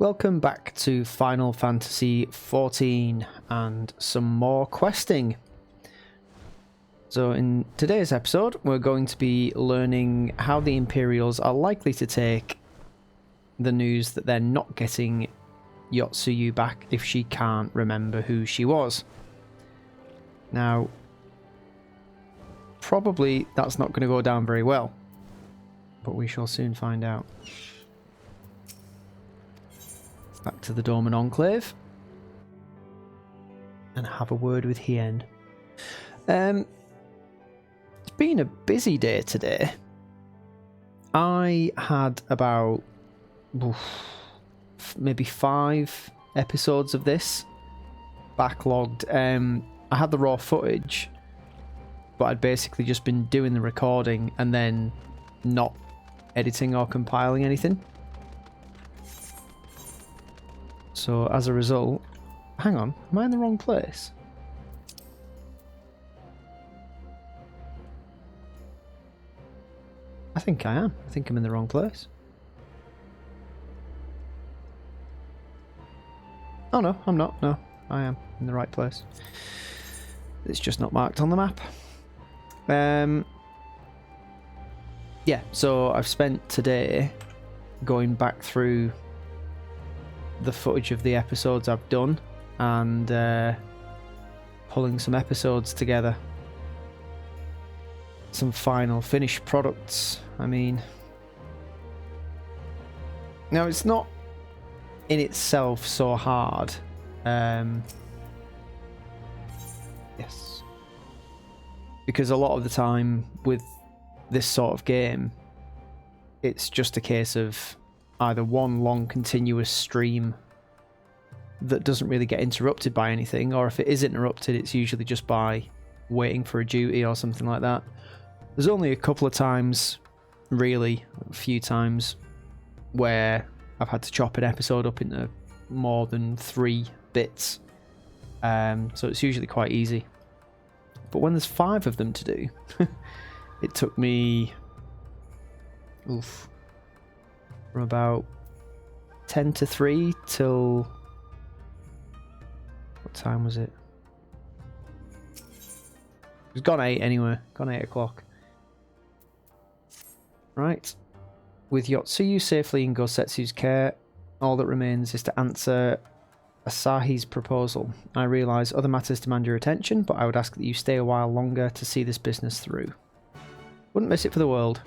Welcome back to Final Fantasy XIV and some more questing. So in today's episode we're going to be learning how the Imperials are likely to take the news that they're not getting Yotsuyu back if she can't remember who she was. Now, probably that's not going to go down very well, but we shall soon find out. Back to the Dorman Enclave and have a word with Hien. It's been a busy day today. I had about maybe 5 episodes of this backlogged. I had the raw footage, but I'd basically just been doing the recording and then not editing or compiling anything. So as a result, hang on, am I in the wrong place? I think I am. I think I'm in the wrong place. Oh no, I'm not. No, I am in the right place. It's just not marked on the map. Yeah, so I've spent today going back through the footage of the episodes I've done and pulling some episodes together. Some final finished products. I mean, now it's not in itself so hard. Yes, because a lot of the time with this sort of game, it's just a case of either one long continuous stream that doesn't really get interrupted by anything, or if it is interrupted, it's usually just by waiting for a duty or something like that. There's only a couple of times, really, a few times, where I've had to chop an episode up into more than 3 bits. So it's usually quite easy. But when there's 5 of them to do, it took me from about 10 to 3 till... what time was it? It was gone 8 anyway. Gone 8 o'clock. Right. With Yotsuyu safely in Gosetsu's care, all that remains is to answer Asahi's proposal. I realise other matters demand your attention, but I would ask that you stay a while longer to see this business through. Wouldn't miss it for the world.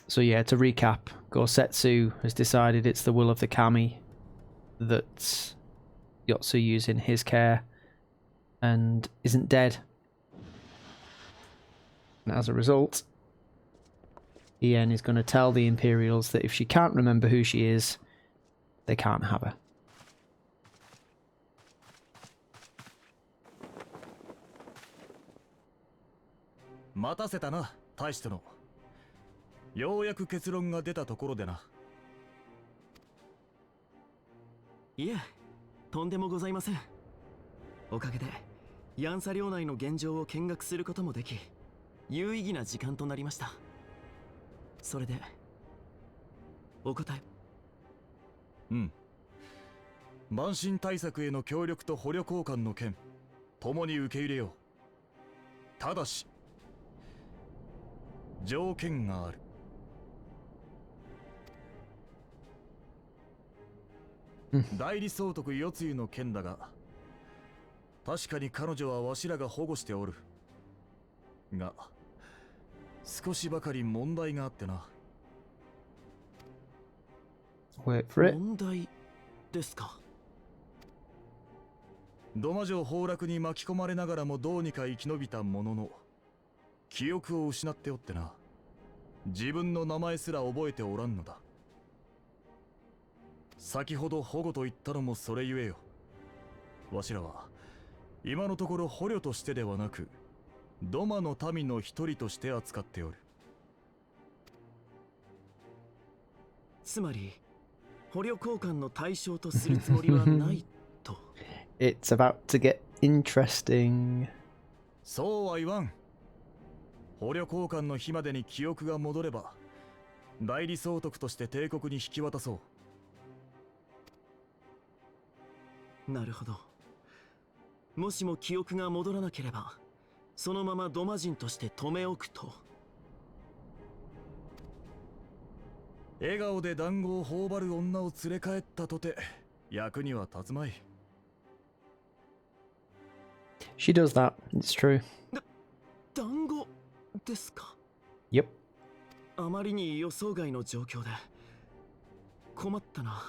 So yeah, to recap, Gosetsu has decided it's the will of the kami that Yotsuyu's in his care and isn't dead. And as a result, Hien is going to tell the Imperials that if she can't remember who she is, they can't have her. Mataseta ようやく結論が出たところでな。いえ、とんでもございません。おかげでヤンサ領内の現状を見学することもでき、有意義な時間となりました。それでお答え。慢心対策への協力と捕虜交換の件、共に受け入れよう。ただし条件がある。代理総督四つ湯の件だが、確かに彼女はわしらが保護しておるが、少しばかり問題があってな。問題ですか。土間城崩落に巻き込まれながらもどうにか生き延びたものの、記憶を失っておってな。自分の名前すら覚えておらんのだ。先ほど保護と言ったのもそれゆえよ。わしらは今のところ捕虜としてではなく、土間の民の一人として扱っておる。つまり捕虜交換の対象とするつもりはないと。It's about to get interesting. そうは言わん。捕虜交換の日までに記憶が戻れば代理総督として帝国に引き渡そう。なるほど。もしも記憶が戻らなければそのままドマ人として留め置くと。笑顔で団子を頬張る女を連れ帰ったとて役には立つまい。She does that, it's true. 団子ですか。 Yep. あまりに予想外の状況で困ったな。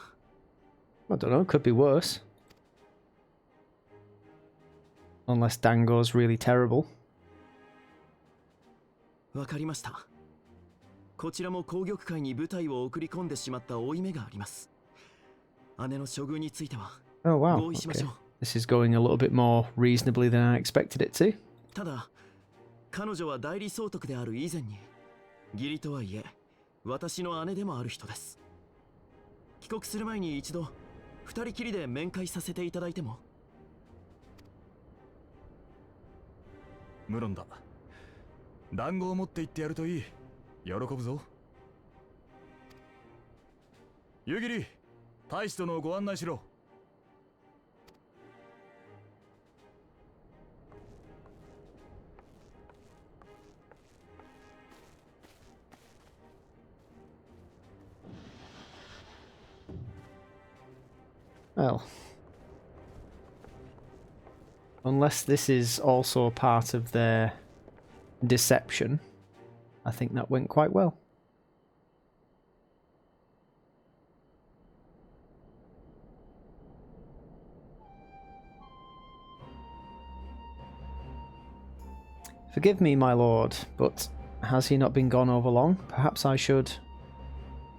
I don't know, could be worse. Unless Dango's really terrible. わかりました。こちらも紅玉会に部隊を送り込んでしまった負い目があります。姉の処遇については Oh wow, 合意しまし okay. ょう。 This is going a little bit more reasonably than I expected it to. ただ彼女は代理総督である以前に義理とはいえ私の姉でもある人です。帰国する前に一度二人きりで面会させていただいても。無論だ。団子を持って行ってやるといい。喜ぶぞ。湯切り、大使殿をご案内しろ。Well, unless this is also part of their deception, I think that went quite well. Forgive me, my lord, but has he not been gone over long? Perhaps I should...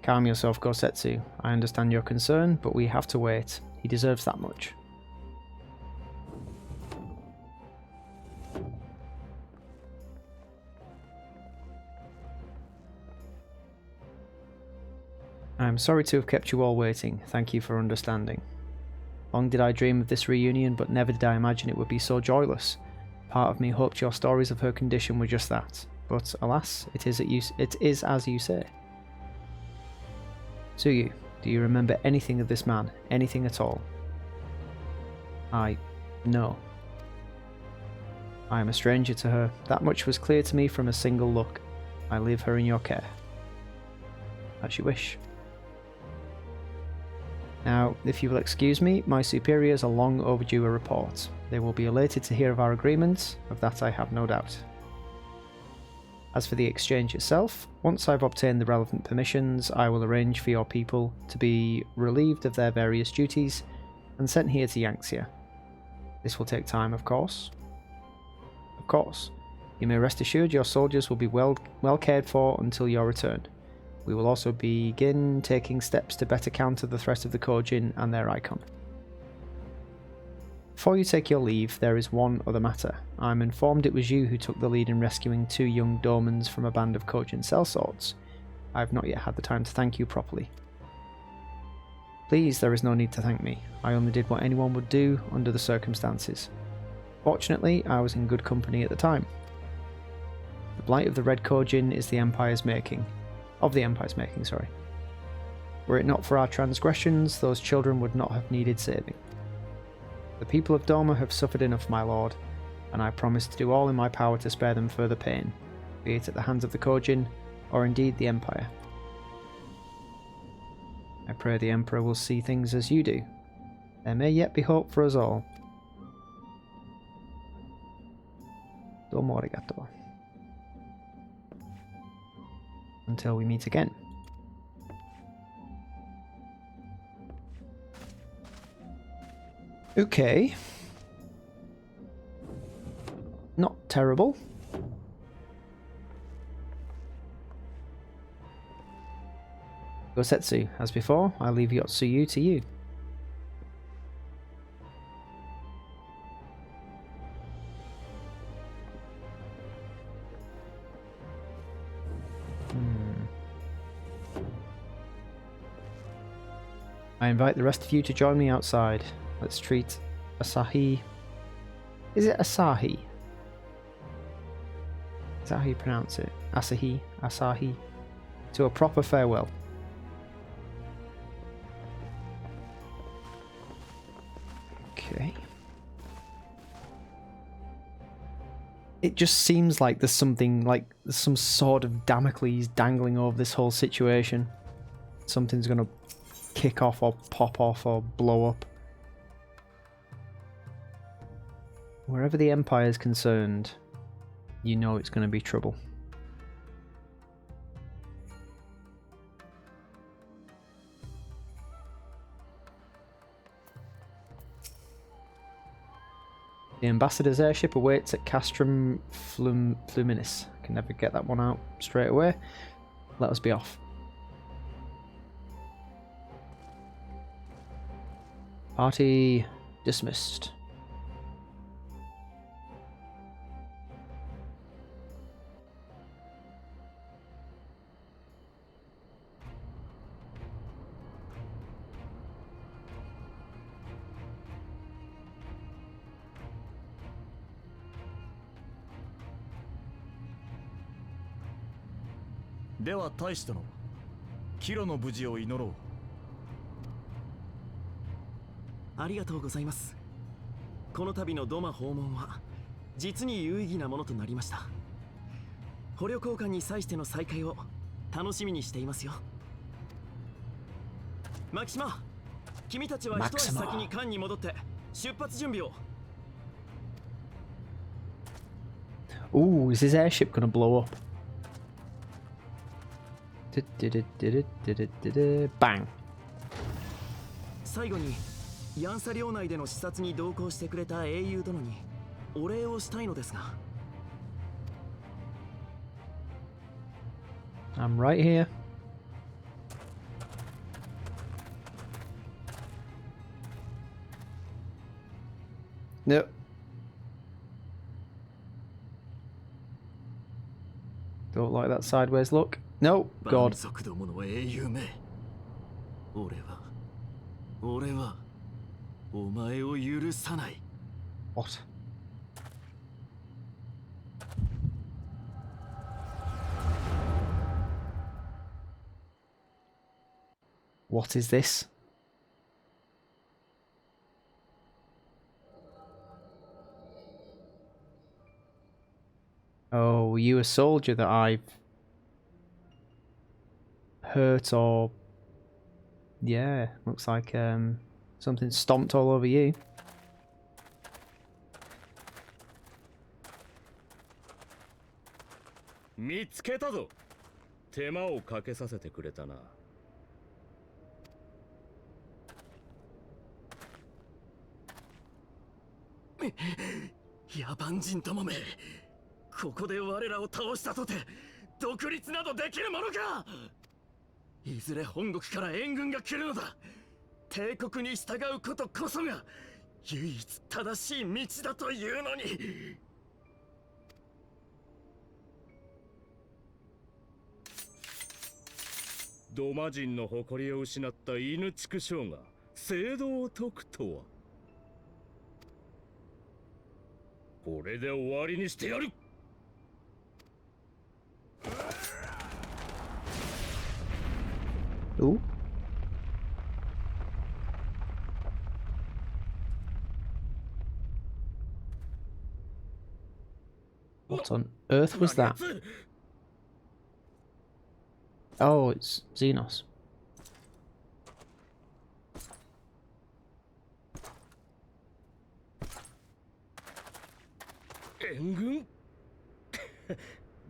Calm yourself, Gosetsu. I understand your concern, but we have to wait. He deserves that much. I am sorry to have kept you all waiting. Thank you for understanding. Long did I dream of this reunion, but never did I imagine it would be so joyless. Part of me hoped your stories of her condition were just that, but alas, it is as you say. Tsuyu, do you remember anything of this man? Anything at all? No. I am a stranger to her. That much was clear to me from a single look. I leave her in your care. As you wish. Now, if you will excuse me, my superiors are long overdue a report. They will be elated to hear of our agreement, of that I have no doubt. As for the exchange itself, once I've obtained the relevant permissions, I will arrange for your people to be relieved of their various duties and sent here to Yanxia. This will take time, of course. Of course. You may rest assured your soldiers will be well cared for until your return. We will also begin taking steps to better counter the threat of the Kojin and their icon. Before you take your leave, there is one other matter. I'm informed it was you who took the lead in rescuing 2 young Dormans from a band of Kojin sellswords. I have not yet had the time to thank you properly. Please, there is no need to thank me. I only did what anyone would do under the circumstances. Fortunately, I was in good company at the time. The blight of the Red Kojin is the Empire's making. Of the Empire's making, sorry. Were it not for our transgressions, those children would not have needed saving. The people of Doma have suffered enough, my lord, and I promise to do all in my power to spare them further pain, be it at the hands of the Kojin, or indeed the Empire. I pray the Emperor will see things as you do. There may yet be hope for us all. Domo arigato. Until we meet again. Okay. Not terrible. Gosetsu, as before, I leave Yotsuyu to you. I invite the rest of you to join me outside. Let's treat Asahi... Is it Asahi? Is that how you pronounce it? Asahi? Asahi? To a proper farewell. Okay. It just seems like there's something, like there's some sort of Damocles dangling over this whole situation. Something's gonna kick off or pop off or blow up. Wherever the Empire is concerned, you know it's gonna be trouble. The ambassador's airship awaits at Castrum Fluminis. I can never get that one out straight away. Let us be off. Party dismissed.では大使殿、キロの無事を祈ろう。ありがとうございます。この度のドマ訪問は実に有意義なものとなりました。捕虜交換に際しての再会を楽しみにしていますよ。マキシマ、君たちは一足先に艦に戻って出発準備を。Ooh, is his airship gonna blow up? Bang. 最後にヤンサ領内での視察に同行してくれた英雄殿にお礼をしたいのですが。I'm right here. No. Don't like that sideways look. No, God. 族どもの英雄め。俺はお前を許さない。What? What is this? Oh, were you a soldier that I've hurt or... Yeah, looks like something stomped all over you. 見つけたぞ。手間をかけさせてくれたな。野蛮人どもめ、ここで我らを倒したとて独立などできるものか。いずれ本国から援軍が来るのだ。帝国に従うことこそが唯一正しい道だというのに。ドマ人の誇りを失った犬畜生が聖堂を解くとは。これで終わりにしてやる。Ooh. What on earth was that? Oh, it's Xenos. 援軍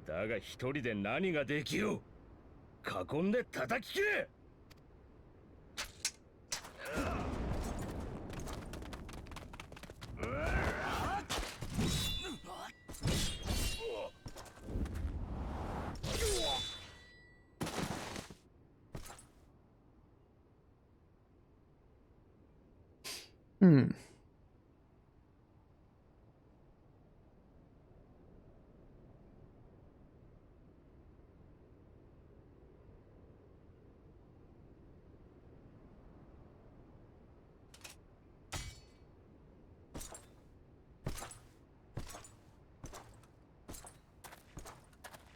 だが一人で何ができよう。囲んで叩き切れ。Hmm.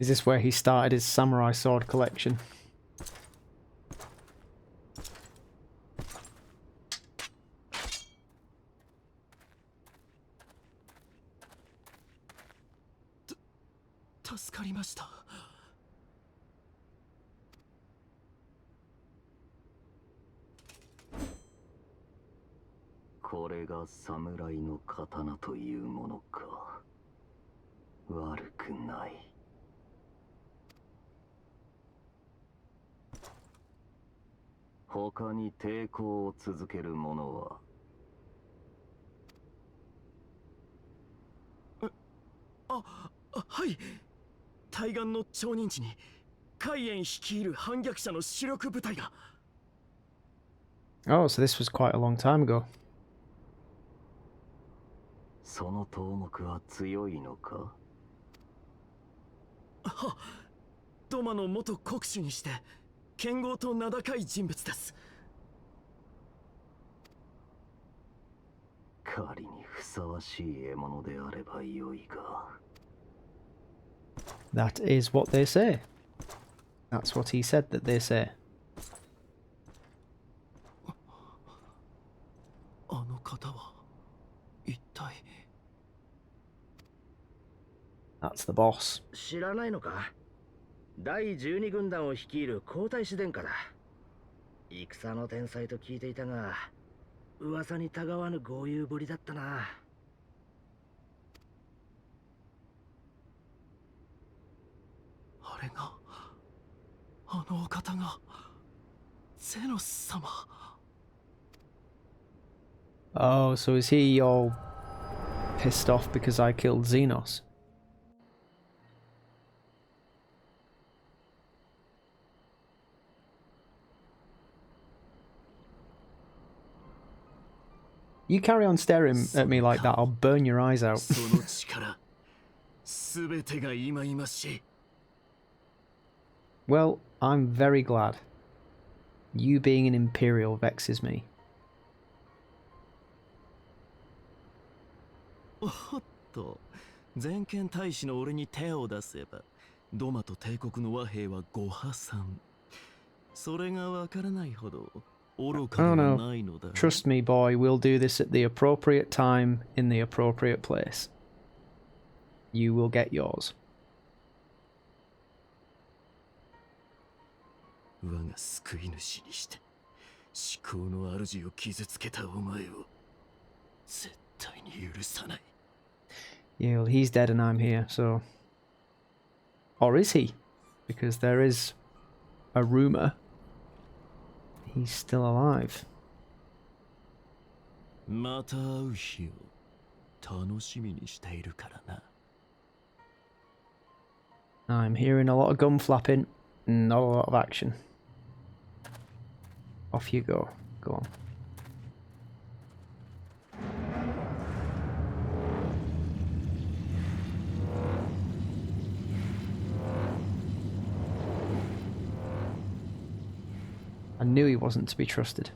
Is this where he started his samurai sword collection?助かりました。これが侍の刀というものか。悪くない。他に抵抗を続ける者は。はい。対岸の町人地に海援率いる反逆者の主力部隊が。Oh, so this was quite a long time ago. その頭目は強いのか。は、ドマの元国主にして剣豪と名高い人物です。狩りにふさわしい獲物であればよいが。That is what they say. That's what he said that they say. あの方は一体。That's the boss. 知らないのか。第12軍団を率いる皇太子殿下だ。戦の天才と聞いていたが、噂にたがわぬ豪遊ぶりだったな。あれが、あのお方がゼノス様。Oh, so is he all pissed off because I killed Xenos? You carry on staring at me like that, I'll burn your eyes out. その力、すべてが忌々しい。Well, I'm very glad. You being an Imperial vexes me. おっと、全権大使の俺に手を出せば、ドマと帝国の和平はご破産。それがわからないほど愚かではないのだ。Trust me, boy, we'll do this at the appropriate time in the appropriate place. You will get yours. 我が救い主にして思考の主を傷つけたお前を絶対に許さない。Yeah, well, he's dead and I'm here, so... Or is he? Because there is a rumour he's still alive. また会う日を楽しみにしているからな。I'm hearing a lot of gun flapping, not a lot of action. Off you go. Go on. I knew he wasn't to be trusted.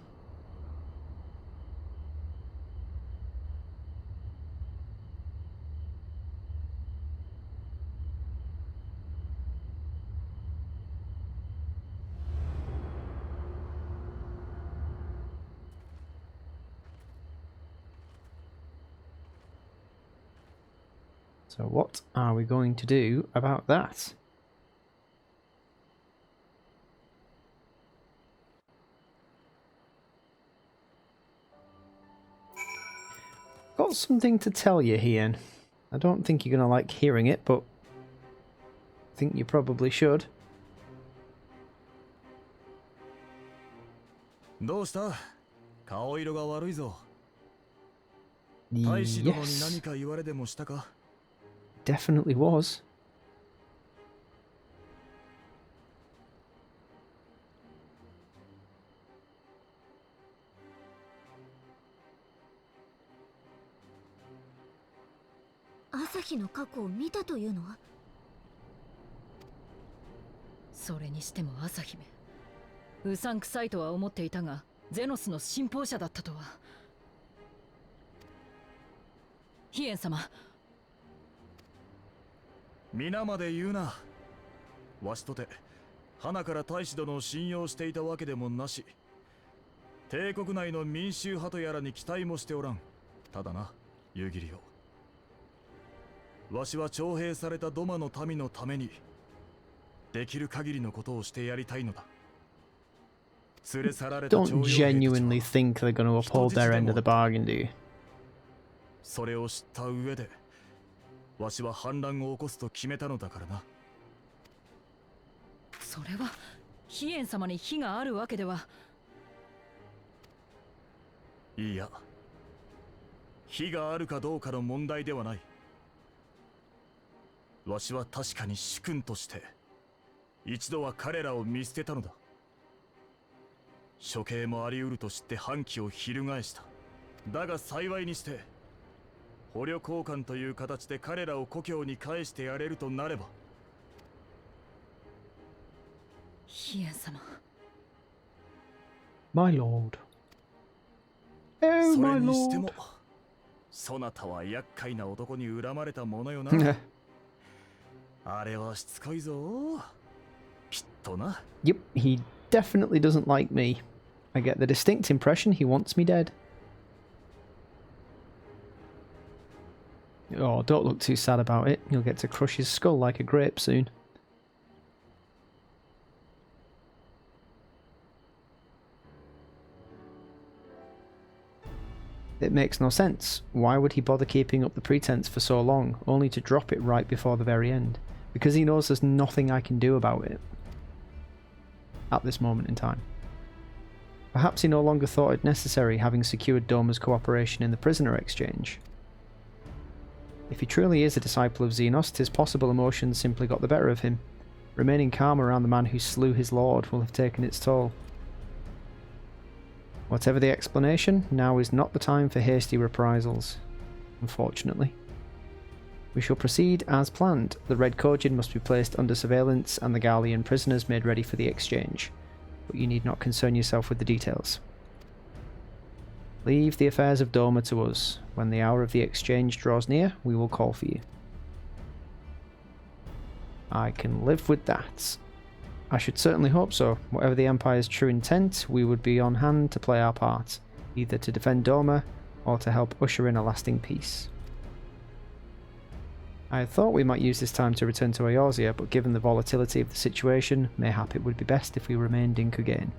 So what are we going to do about that? Got something to tell you, Hien. I don't think you're going to like hearing it, but I think you probably should. どうした？顔色が悪いぞ。大使殿に何 Yes, か言われでもしたか？ definitely was. 朝日の過去を見たというのは？それにしても朝姫、うさんくさいとは思っていたが、ゼノスの信奉者だったとは。ヒエン様、皆まで言うな。わしとて花から大使殿を信用していたわけでもなし、帝国内の民衆派とやらに期待もしておらん。ただな、夕霧よ、わしは徴兵されたドマの民のためにできる限りのことをしてやりたいのだ。連れ去られた Don't genuinely think they're going to uphold their end of the bargain, do you? それを知った上でわしは反乱を起こすと決めたのだからな。それはヒエン様に非があるわけでは。いいや、非があるかどうかの問題ではない。わしは確かに主君として一度は彼らを見捨てたのだ。処刑もあり得ると知って反旗を翻した。だが幸いにして捕虜交換という形で彼らを故郷に返してやれるとなれば。ヒエン様。My lord. そ Oh, れ my にしても lord. そなたは厄介な男に恨まれたものよな。あれはしつこいぞ。きっとな。Yep, he definitely doesn't like me. I get the distinct impression he wants me dead. Oh, don't look too sad about it. You'll get to crush his skull like a grape soon. It makes no sense. Why would he bother keeping up the pretense for so long, only to drop it right before the very end? Because he knows there's nothing I can do about it at this moment in time. Perhaps he no longer thought it necessary, having secured Doma's cooperation in the prisoner exchange. If he truly is a disciple of Xenos, 'tis possible emotions simply got the better of him. Remaining calm around the man who slew his lord will have taken its toll. Whatever the explanation, now is not the time for hasty reprisals, unfortunately. We shall proceed as planned. The Red Kojin must be placed under surveillance and the Garlean prisoners made ready for the exchange, but you need not concern yourself with the details. Leave the affairs of Doma to us. When the hour of the exchange draws near, we will call for you. I can live with that. I should certainly hope so. Whatever the Empire's true intent, we would be on hand to play our part, either to defend Doma or to help usher in a lasting peace. I had thought we might use this time to return to Eorzea, but given the volatility of the situation, mayhap it would be best if we remained in Kugain.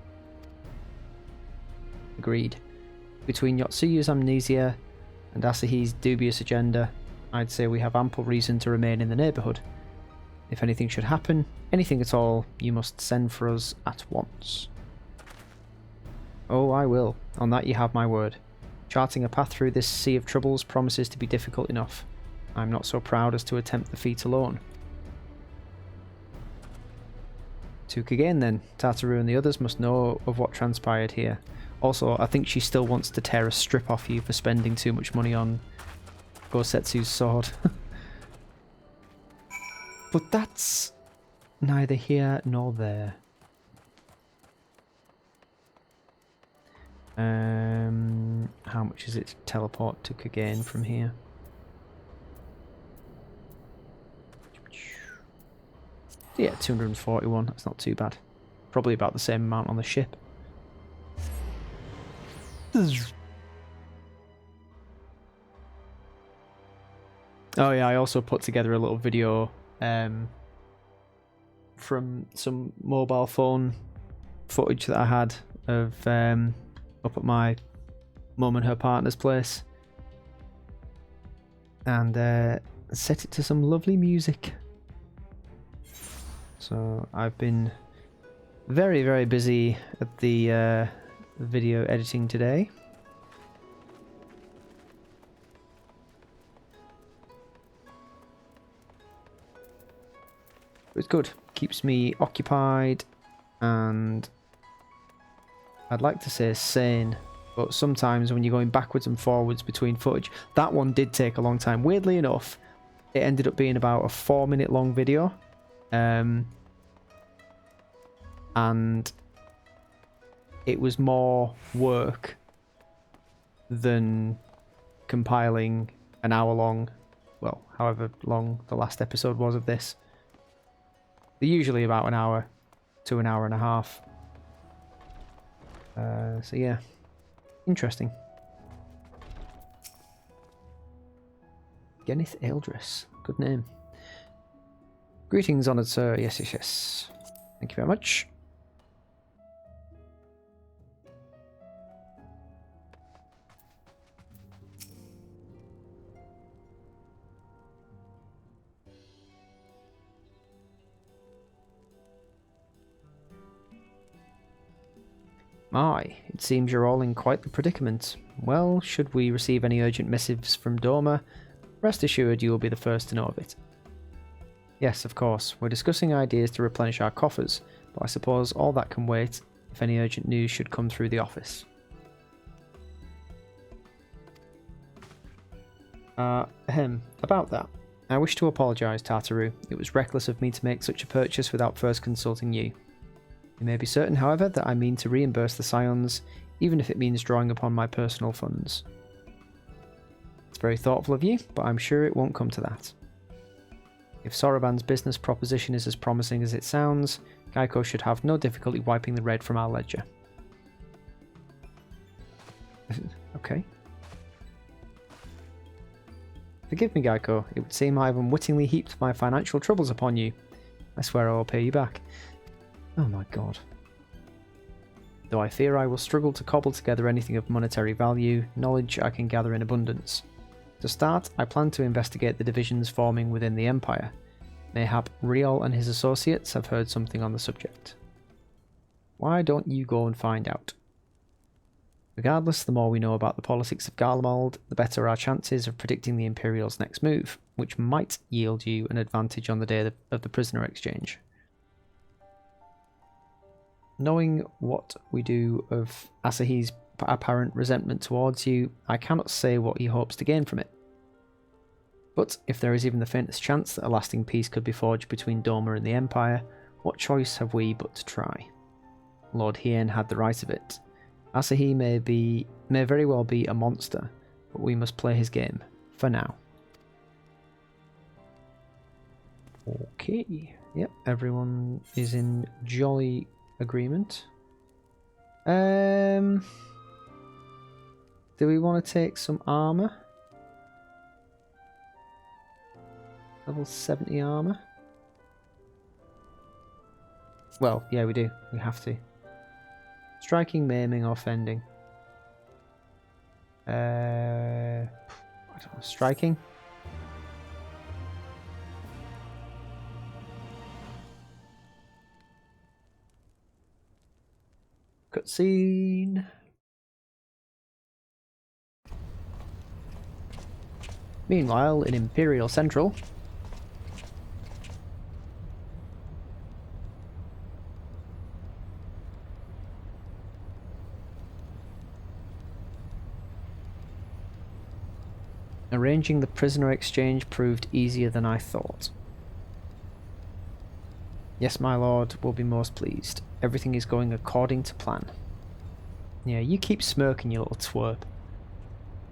Agreed. Between Yotsuyu's amnesia and Asahi's dubious agenda, I'd say we have ample reason to remain in the neighbourhood. If anything should happen, anything at all, you must send for us at once. Oh, I will. On that you have my word. Charting a path through this sea of troubles promises to be difficult enough. I'm not so proud as to attempt the feat alone. To Kugain then. Tataru and the others must know of what transpired here. Also, I think she still wants to tear a strip off you for spending too much money on Gosetsu's sword. But that's neither here nor there. How much is it to teleport to Kugain from here? Yeah, 241. That's not too bad. Probably about the same amount on the ship. Oh yeah, I also put together a little video from some mobile phone footage that I had of up at my mum and her partner's place, and set it to some lovely music. So I've been very, very busy at the video editing today. It's good. Keeps me occupied and I'd like to say sane, but sometimes when you're going backwards and forwards between footage, that one did take a long time. Weirdly enough, it ended up being about a 4-minute long video. And it was more work than compiling an hour long, well, however long the last episode was of this. They're usually about an hour to an hour and a half. So yeah, interesting. Genith Eldris, good name. Greetings, honoured sir. Yes, yes, yes. Thank you very much. My, it seems you're all in quite the predicament. Well, should we receive any urgent missives from Dorma, rest assured you will be the first to know of it. Yes, of course, we're discussing ideas to replenish our coffers, but I suppose all that can wait if any urgent news should come through the office. About that. I wish to apologise, Tartaru. It was reckless of me to make such a purchase without first consulting you. You may be certain, however, that I mean to reimburse the Scions, even if it means drawing upon my personal funds. It's very thoughtful of you, but I'm sure it won't come to that. If Soroban's business proposition is as promising as it sounds, Geico should have no difficulty wiping the red from our ledger. Okay. Forgive me, Geico. It would seem I have unwittingly heaped my financial troubles upon you. I swear I will pay you back. Oh my god. Though I fear I will struggle to cobble together anything of monetary value, knowledge I can gather in abundance. To start, I plan to investigate the divisions forming within the Empire. Mayhap Riol and his associates have heard something on the subject. Why don't you go and find out? Regardless, the more we know about the politics of Garlemald, the better our chances of predicting the Imperial's next move, which might yield you an advantage on the day of the prisoner exchange. Knowing what we do of Asahi's apparent resentment towards you, I cannot say what he hopes to gain from it. But if there is even the faintest chance that a lasting peace could be forged between Dorma and the Empire, what choice have we but to try? Lord Hien had the right of it. Asahi may very well be a monster, but we must play his game, for now. Okay, yep, everyone is in jolly agreement. Do we want to take some armor? Level 70 armor? Well, yeah, we do. We have to. Striking, maiming, or fending. I don't know. Striking? Cutscene. Meanwhile, in Imperial Central. Arranging the prisoner exchange proved easier than I thought. Yes, my lord, will be most pleased. Everything is going according to plan. Yeah, you keep smirking, you little twerp.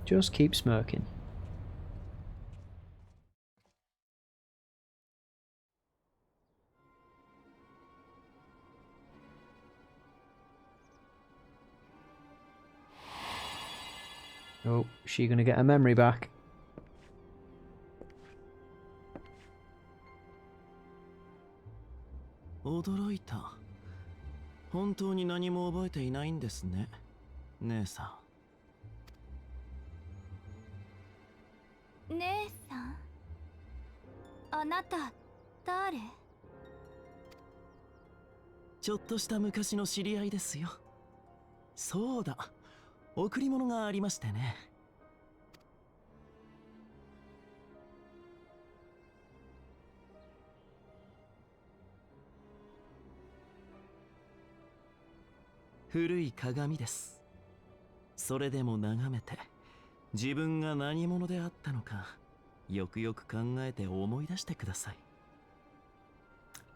Just keep smirking. Oh, is she gonna get her memory back?驚いた。本当に何も覚えていないんですね、姉さ姉さん、あなた誰？ちょっとした昔の知り合いですよ。そうだ、贈り物がありましてね。古い鏡です。それでも眺めて、自分が何者であったのか、よくよく考えて思い出してください。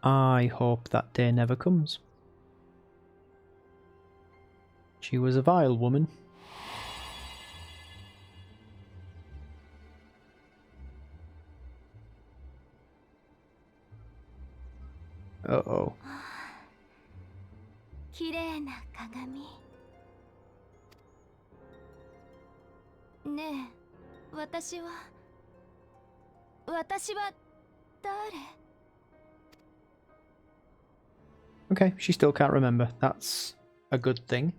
I hope that day never comes. She was a vile woman. Uh-oh. 綺麗な鏡。ねえ、私は誰？ Okay, she still can't remember. That's a good thing.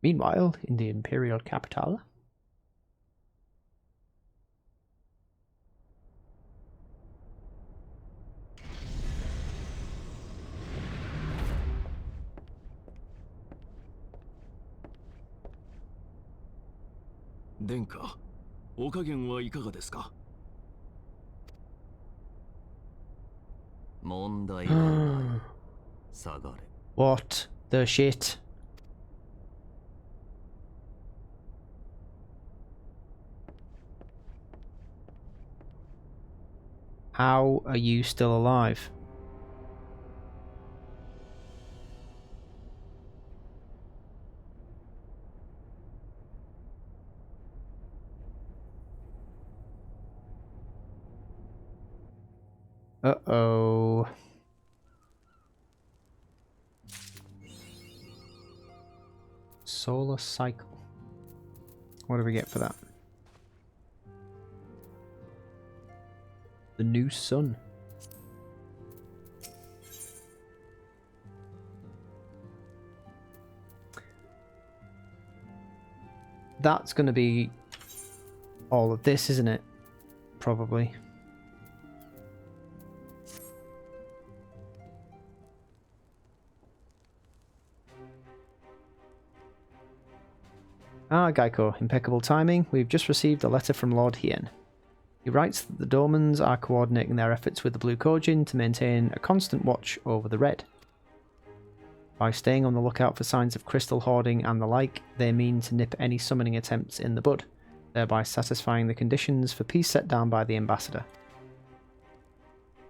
Meanwhile, in the Imperial capital... Denka, お加減はいかがですか? 問題はない。下がれ。 What the shit? How are you still alive? Uh-oh. Solar cycle. What do we get for that? The new sun. That's going to be all of this, isn't it? Probably. Ah, Geico, impeccable timing. We've just received a letter from Lord Hien. He writes that the Dormans are coordinating their efforts with the Blue Kojin to maintain a constant watch over the Red. By staying on the lookout for signs of crystal hoarding and the like, they mean to nip any summoning attempts in the bud, thereby satisfying the conditions for peace set down by the ambassador.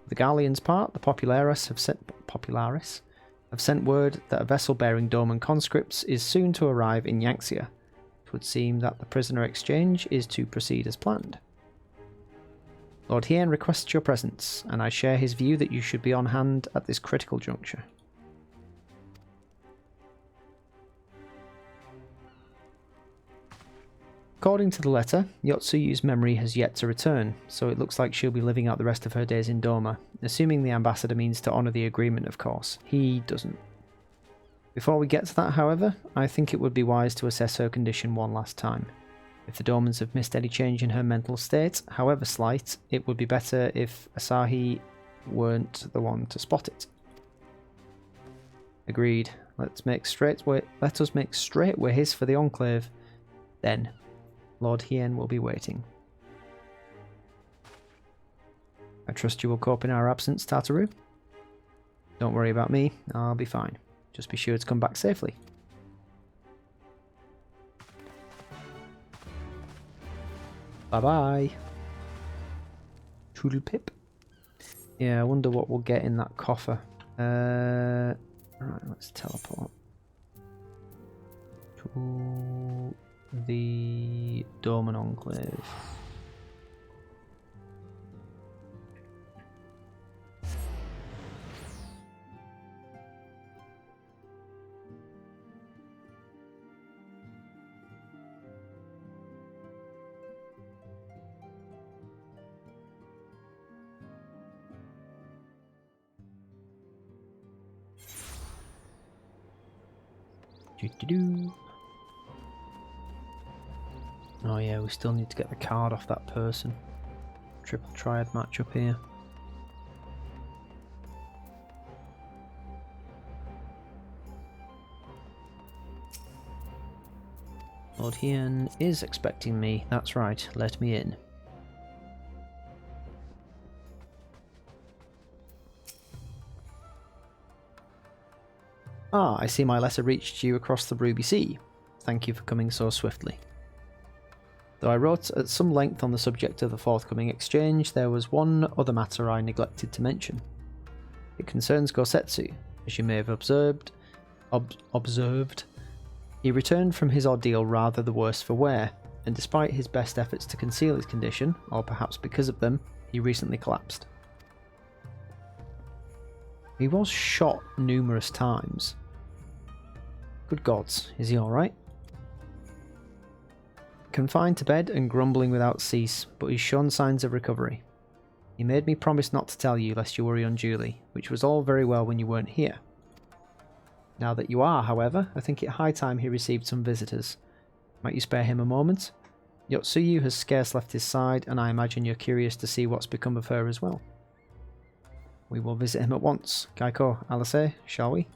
For the Garlean's part, the Popularis have sent word that a vessel bearing Dorman conscripts is soon to arrive in Yanxia. It would seem that the prisoner exchange is to proceed as planned. Lord Hien requests your presence, and I share his view that you should be on hand at this critical juncture. According to the letter, Yotsuyu's memory has yet to return, so it looks like she'll be living out the rest of her days in Doma, assuming the ambassador means to honour the agreement, of course. He doesn't. Before we get to that, however, I think it would be wise to assess her condition one last time. If the Dormans have missed any change in her mental state, however slight, it would be better if Asahi weren't the one to spot it. Agreed. Let us make straight ways for the Enclave. Then, Lord Hien will be waiting. I trust you will cope in our absence, Tataru. Don't worry about me, I'll be fine. Just be sure to come back safely. Bye-bye. Toodle pip. Yeah, I wonder what we'll get in that coffer. Right, let's teleport to the Dorman Enclave. Oh yeah, we still need to get the card off that person. Triple triad match up here. Lord Hien is expecting me. That's right, let me in. Ah, I see my letter reached you across the Ruby Sea. Thank you for coming so swiftly. Though I wrote at some length on the subject of the forthcoming exchange, there was one other matter I neglected to mention. It concerns Gosetsu. As you may have observed, he returned from his ordeal rather the worse for wear, and despite his best efforts to conceal his condition, or perhaps because of them, he recently collapsed. He was shot numerous times. Good gods, is he alright? Confined to bed and grumbling without cease, but he's shown signs of recovery. He made me promise not to tell you lest you worry unduly, which was all very well when you weren't here. Now that you are, however, I think it high time he received some visitors. Might you spare him a moment? Yotsuyu has scarce left his side, and I imagine you're curious to see what's become of her as well. We will visit him at once. Kaiko, Alice, shall we?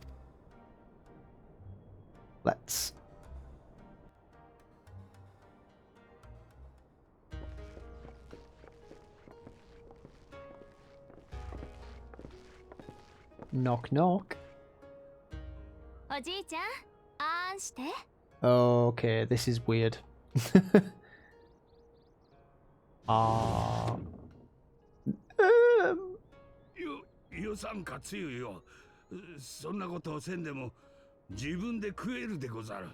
Let's. Knock knock. Okay, this is weird.予算かつゆよ。そんなことをせんでも自分で食えるでござる。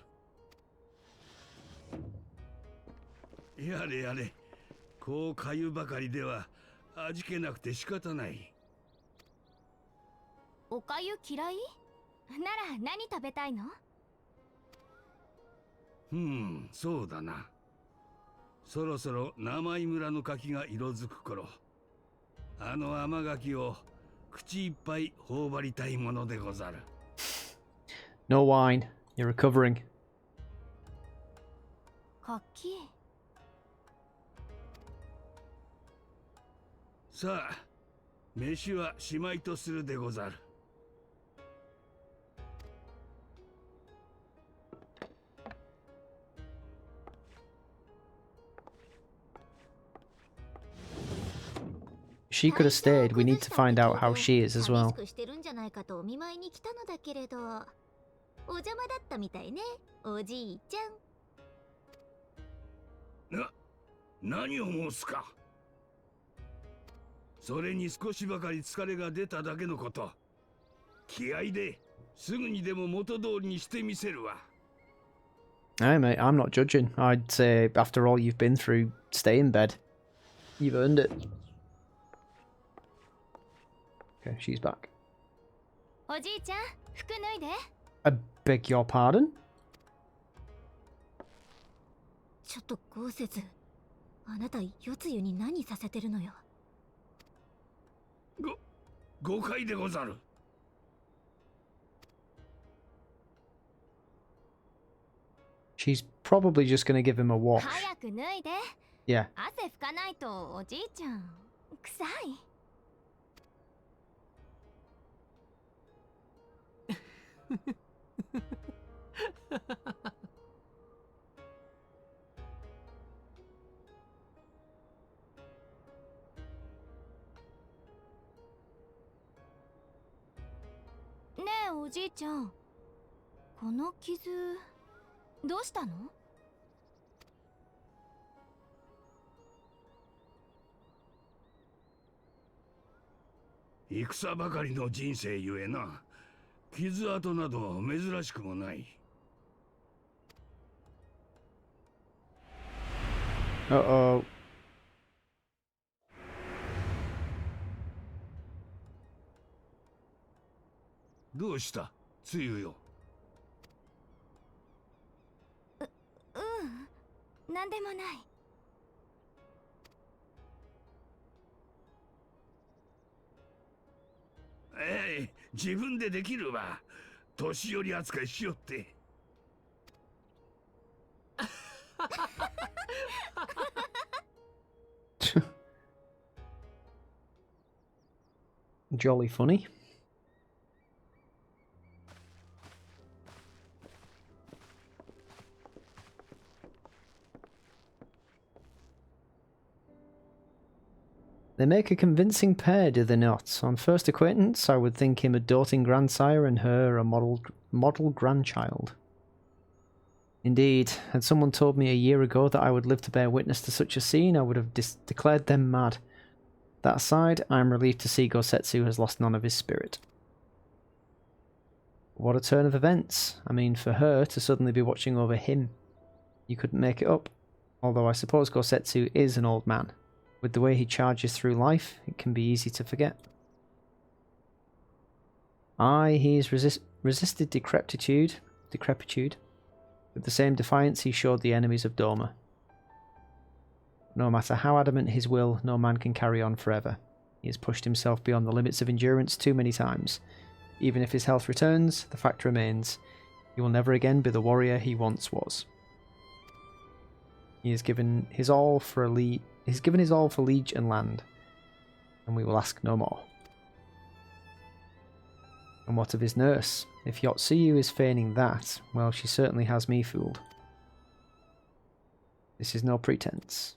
やれやれ。こうかゆばかりでは味気なくて仕方ない。おかゆ嫌い？なら何食べたいの？そうだな。そろそろ生井村の柿が色づく頃、あの甘柿を口いっぱい頬張りたいものでござる。No wine. You're recovering. 柿。さあ、飯はしまいとするでござる。She could have stayed. We need to find out how she is as well. してるんじゃないかとお見舞いに来たのだけれど、お邪魔だったみたいね、おじいちゃん。何を申すか。それに少しばかり疲れが出ただけのこと。気合ですぐにでも元通りにしてみせるわ。Hey mate, I'm not judging. I'd say after all you've been through, stay in bed. You've earned it. Okay, she's back. おじいちゃん、服脱いで。I beg your pardon? ちょっと豪雪。あなた、夜露に何させてるのよ。誤解でござる。She's probably just going to give him a wash. 早く脱いで。Yeah. 汗拭かないとおじいちゃん、臭い。ねえおじいちゃん、この傷どうしたの？戦ばかりの人生ゆえな。傷跡など珍しくもない。Uh-oh. どうした、つゆよ。なんでもない。自分でできるわ。年寄り扱いしよって。Jolly funny. They make a convincing pair, do they not? On first acquaintance, I would think him a doting grandsire and her a model grandchild. Indeed, had someone told me a year ago that I would live to bear witness to such a scene, I would have declared them mad. That aside, I am relieved to see Gosetsu has lost none of his spirit. What a turn of events. I mean, for her to suddenly be watching over him. You couldn't make it up. Although I suppose Gosetsu is an old man. With the way he charges through life, it can be easy to forget. Aye, he's resisted decrepitude with the same defiance he showed the enemies of Doma. No matter how adamant his will, no man can carry on forever. He has pushed himself beyond the limits of endurance too many times. Even if his health returns, the fact remains, he will never again be the warrior he once was. He has given his all for liege and land, and we will ask no more. And what of his nurse? If Yotsuyu is feigning that, well, she certainly has me fooled. This is no pretense.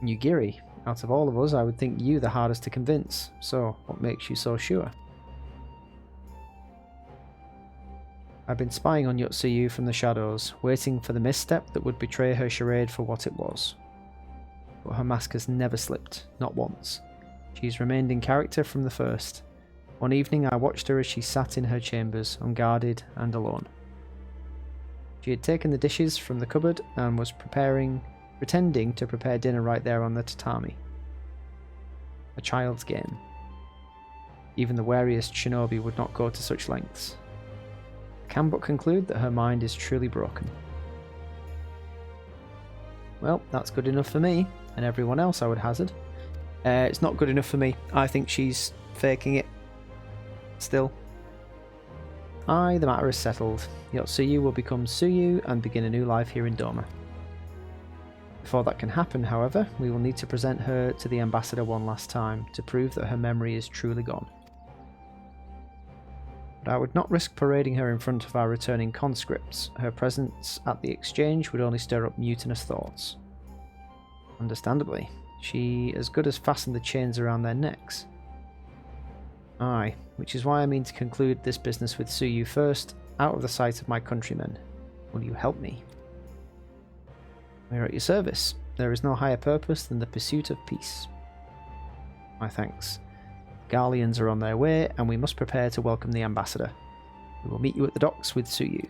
Nugiri, out of all of us, I would think you the hardest to convince. So, what makes you so sure? I've been spying on Yotsuyu from the shadows, waiting for the misstep that would betray her charade for what it was. But her mask has never slipped, not once. She's remained in character from the first. One evening I watched her as she sat in her chambers, unguarded and alone. She had taken the dishes from the cupboard and was pretending to prepare dinner right there on the tatami. A child's game. Even the wariest shinobi would not go to such lengths. I can but conclude that her mind is truly broken. Well, that's good enough for me, and everyone else I would hazard. It's not good enough for me. I think she's faking it. Still. Aye, the matter is settled. Yotsuyu will become Tsuyu and begin a new life here in Doma. Before that can happen, however, we will need to present her to the ambassador one last time to prove that her memory is truly gone. But I would not risk parading her in front of our returning conscripts. Her presence at the exchange would only stir up mutinous thoughts. Understandably, she as good as fastened the chains around their necks. Aye, which is why I mean to conclude this business with Tsuyu first, out of the sight of my countrymen. Will you help me? We are at your service. There is no higher purpose than the pursuit of peace. My thanks. Garleans are on their way, and we must prepare to welcome the ambassador. We will meet you at the docks with Tsuyu.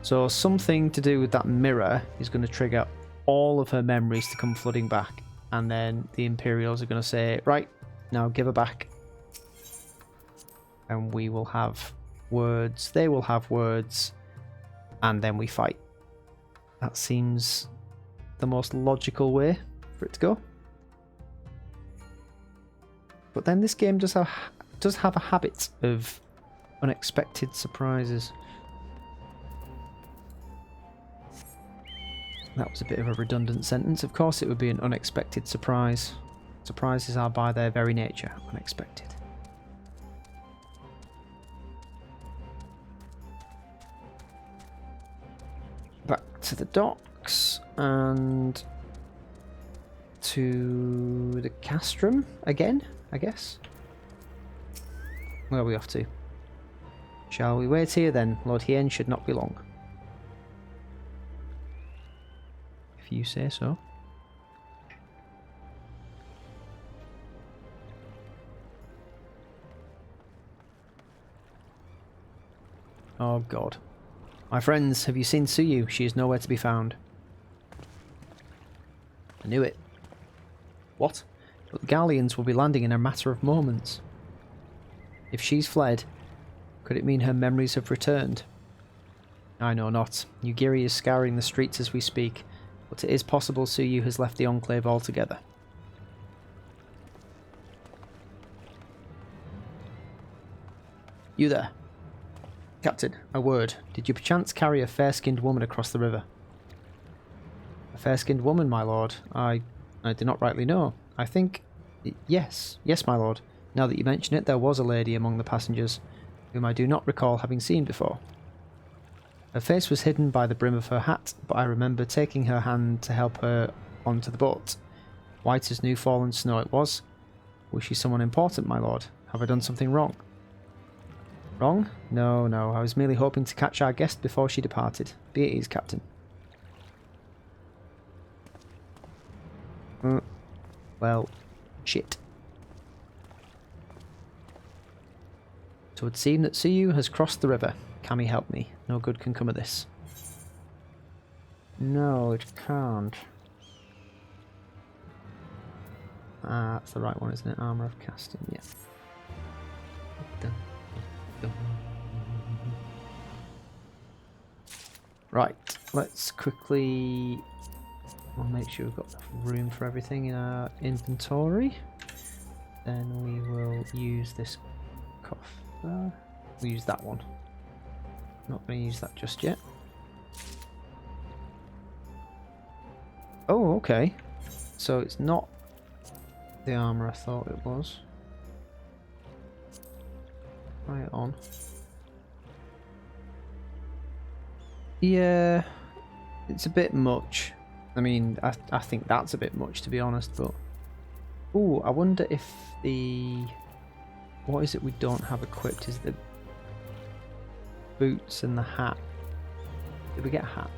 So something to do with that mirror is going to trigger all of her memories to come flooding back, and then the Imperials are going to say, right, now give her back. And we will have words, they will have words, and then we fight. That seems the most logical way for it to go. But then this game does have a habit of unexpected surprises. That was a bit of a redundant sentence. Of course it would be an unexpected surprise. Surprises are by their very nature unexpected. Back to the docks and to the castrum again, I guess. Where are we off to? Shall we wait here then? Lord Hien should not be long. If you say so. Oh god. My friends, have you seen Tsuyu? She is nowhere to be found. I knew it. What? But the Garleans will be landing in a matter of moments. If she's fled, could it mean her memories have returned? I know not. Nugiri is scouring the streets as we speak, but it is possible Tsuyu has left the Enclave altogether. You there? Captain, a word. Did you perchance carry a fair-skinned woman across the river? A fair-skinned woman, my lord? I do not rightly know. I think... Yes, my lord. Now that you mention it, there was a lady among the passengers, whom I do not recall having seen before. Her face was hidden by the brim of her hat, but I remember taking her hand to help her onto the boat. White as new fallen snow it was. Was she someone important, my lord? Have I done something wrong? Wrong? No, I was merely hoping to catch our guest before she departed. Be at ease, Captain. Well, shit. So it would seem that Tsuyu has crossed the river. Kami, help me. No good can come of this. No, it can't. That's the right one, isn't it? Armour of casting, yeah. Dun, dun. Right, let's quickly... We'll make sure we've got enough room for everything in our inventory. Then we will use this coffer. We'll use that one. Not going to use that just yet. Oh, okay. So it's not the armour I thought it was. Try it on. Yeah, it's a bit much. I mean, I think that's a bit much, to be honest, but... Ooh, I wonder if the... What is it we don't have equipped? Is the boots and the hat. Did we get a hat?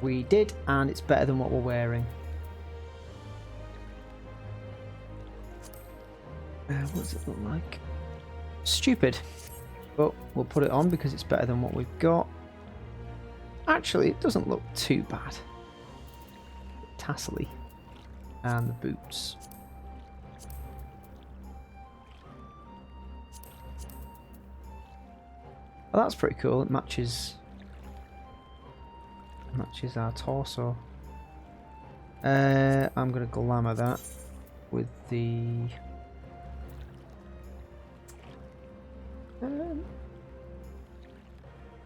We did, and it's better than what we're wearing. What does it look like? Stupid. But we'll put it on because it's better than what we've got. Actually, it doesn't look too bad. Tassely. And the boots. Oh, that's pretty cool. It matches our torso. I'm gonna glamour that with the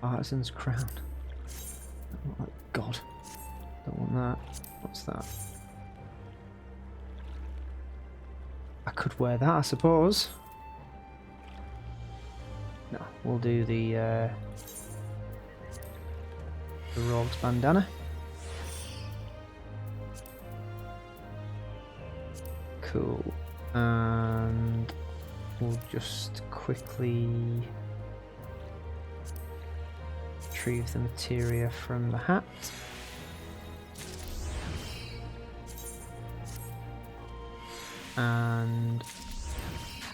Artisan's crown. Oh god. Don't want that. What's that? I could wear that, I suppose. No, we'll do the rogue's bandana. Cool. And we'll just quickly retrieve the materia from the hat. And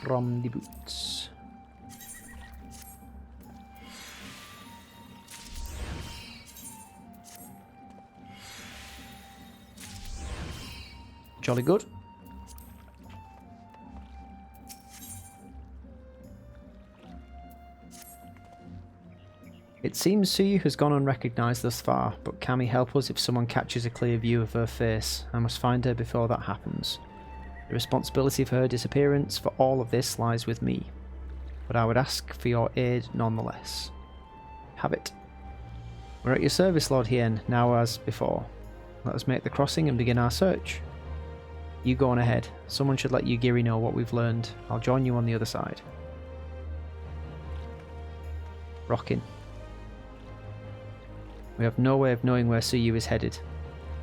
from the boots. Jolly good. It seems Tsuyu has gone unrecognised thus far, but Kami help us if someone catches a clear view of her face. I must find her before that happens. The responsibility for her disappearance for all of this lies with me, but I would ask for your aid nonetheless. Have it. We're at your service, Lord Hien, now as before. Let us make the crossing and begin our search. You go on ahead. Someone should let Yugiri know what we've learned. I'll join you on the other side. Rockin'. We have no way of knowing where Tsuyu is headed,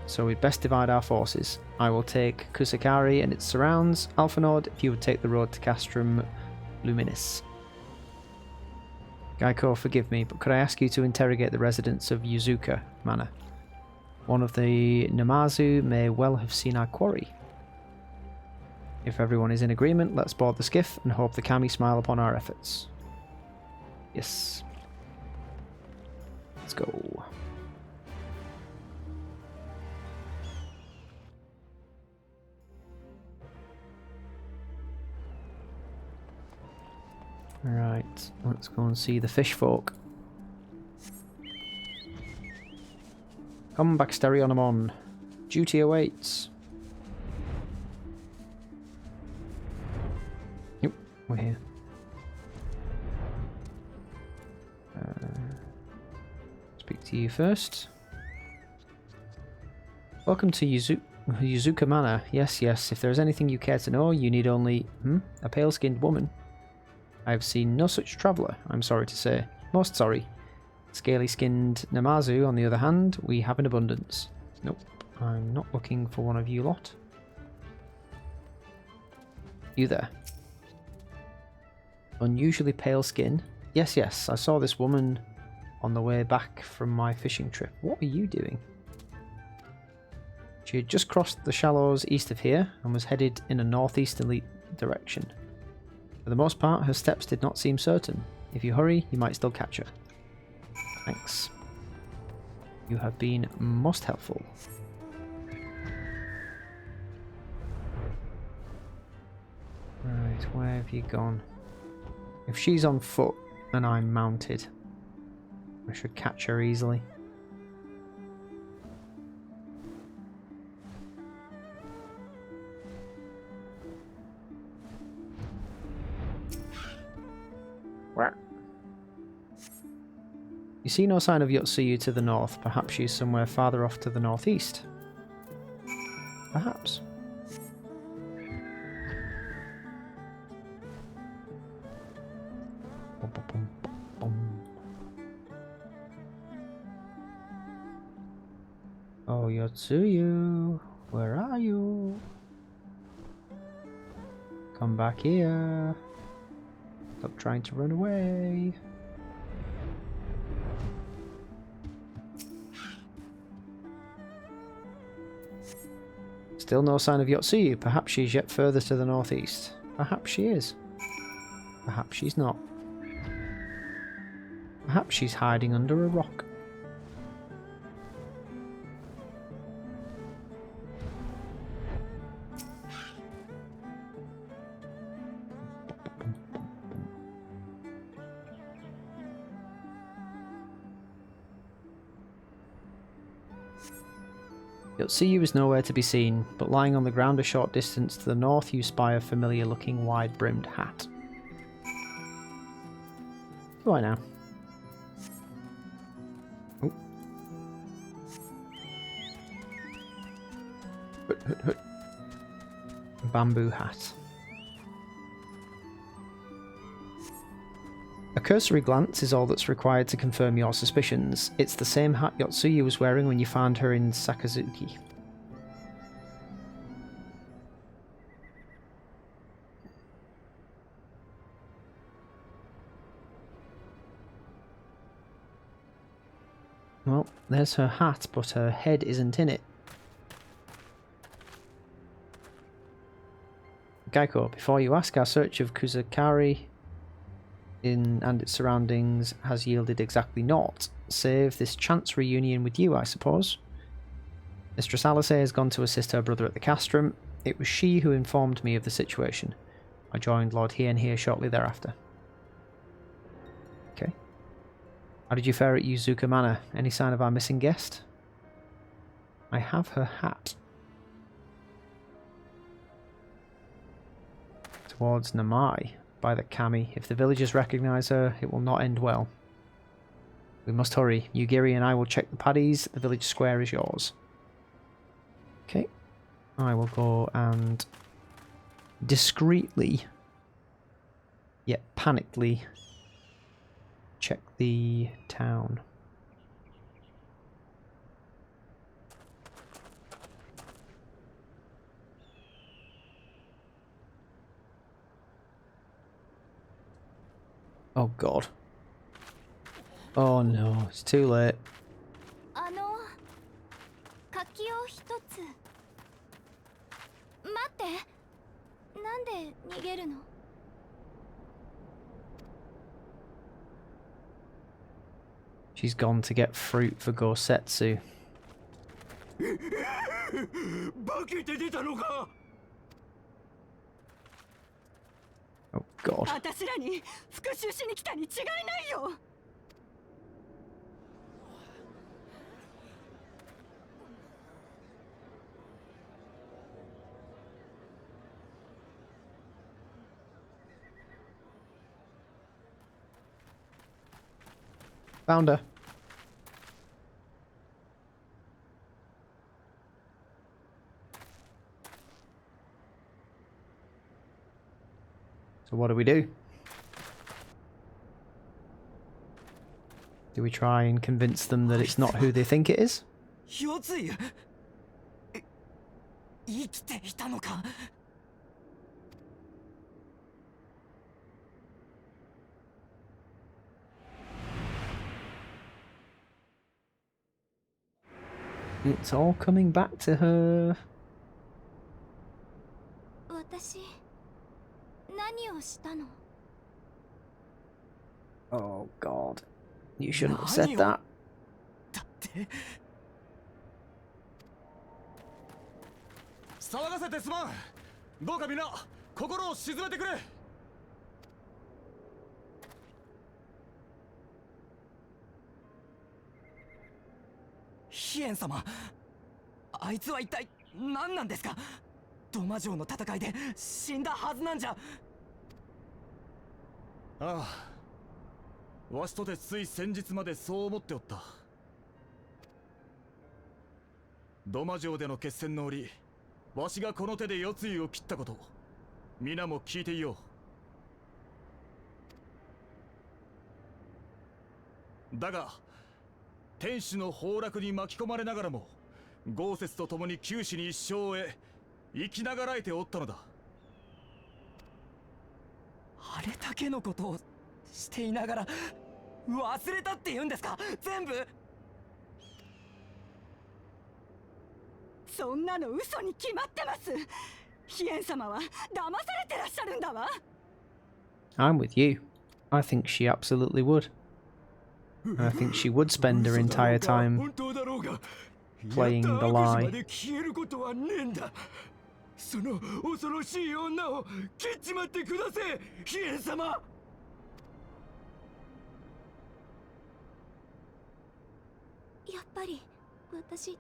so we'd best divide our forces. I will take Kusakari and its surrounds. Alphanord, if you would take the road to Castrum Luminis. Gaiko, forgive me, but could I ask you to interrogate the residents of Yuzuka Manor? One of the Namazu may well have seen our quarry. If everyone is in agreement, let's board the skiff and hope the Kami smile upon our efforts. Yes. Let's go. Right, let's go and see the fish folk. Come back, Stereonomon. Duty awaits. Yep, we're here. Speak to you first. Welcome to Yuzuka Manor. Yes, yes, if there is anything you care to know, you need only... a pale-skinned woman. I have seen no such traveller, I'm sorry to say. Most sorry. Scaly-skinned Namazu, on the other hand, we have in abundance. Nope, I'm not looking for one of you lot. You there. Unusually pale skin. Yes, yes, I saw this woman on the way back from my fishing trip. What are you doing? She had just crossed the shallows east of here and was headed in a northeasterly direction. For the most part, her steps did not seem certain. If you hurry, you might still catch her. Thanks. You have been most helpful. Where have you gone? If she's on foot and I'm mounted, I should catch her easily. Where? You see no sign of Yotsuyu to the north. Perhaps she's somewhere farther off to the northeast. Perhaps. Oh, Yotsuyu, where are you? Come back here. Stop trying to run away. Still no sign of Yotsuyu. Perhaps she's yet further to the northeast. Perhaps she is. Perhaps she's not. Perhaps she's hiding under a rock. Yotsuyu is nowhere to be seen, but lying on the ground a short distance to the north you spy a familiar-looking wide-brimmed hat. Do I now? Oh. Hut, hut, hut. Bamboo hat. A cursory glance is all that's required to confirm your suspicions. It's the same hat Yotsuyu was wearing when you found her in Sakazuki. Well, there's her hat, but her head isn't in it. Geico, before you ask, our search of Kusakari and its surroundings has yielded exactly naught, save this chance reunion with you, I suppose. Mistress Alice has gone to assist her brother at the castrum. It was she who informed me of the situation. I joined Lord Hien here shortly thereafter. Okay. How did you fare at Yuzuka Manor? Any sign of our missing guest? I have her hat. Towards Namai. By the Kami. If the villagers recognise her, it will not end well. We must hurry. Yugiri and I will check the paddies. The village square is yours. Okay. I will go and discreetly, yet panickedly, check the town. Oh god. Oh no, it's too late. She's gone to get fruit for Gosetsu. Oh god. Found her. So what do we do? Do we try and convince them that it's not who they think it is? Yotsuyu! 生きていたのか? It's all coming back to her. Oh god. You shouldn't have said that. 騒がせてすまん。どうかみんな心を静めてくれ。ヒエン様、あいつは一体何なんですか。ドマ城の戦いで死んだはずなんじゃ。ああ、わしとてつい先日までそう思っておった。ドマ城での決戦の折、わしがこの手で夜露を切ったこと、皆も聞いていよう。だが天守の崩落に巻き込まれながらも豪雪と共に九死に一生を得、生きながらえておったのだ。あれだけのことをしていながら忘れたって言うんですか、全部。そんなの嘘に決まってます。ヒエン様は騙されてらっしゃるんだわ。 I'm with you. I think she absolutely would. And I think she would spend her entire time playing the lie. その恐ろしい女を切っちまってください、ヒエン様。やっぱり私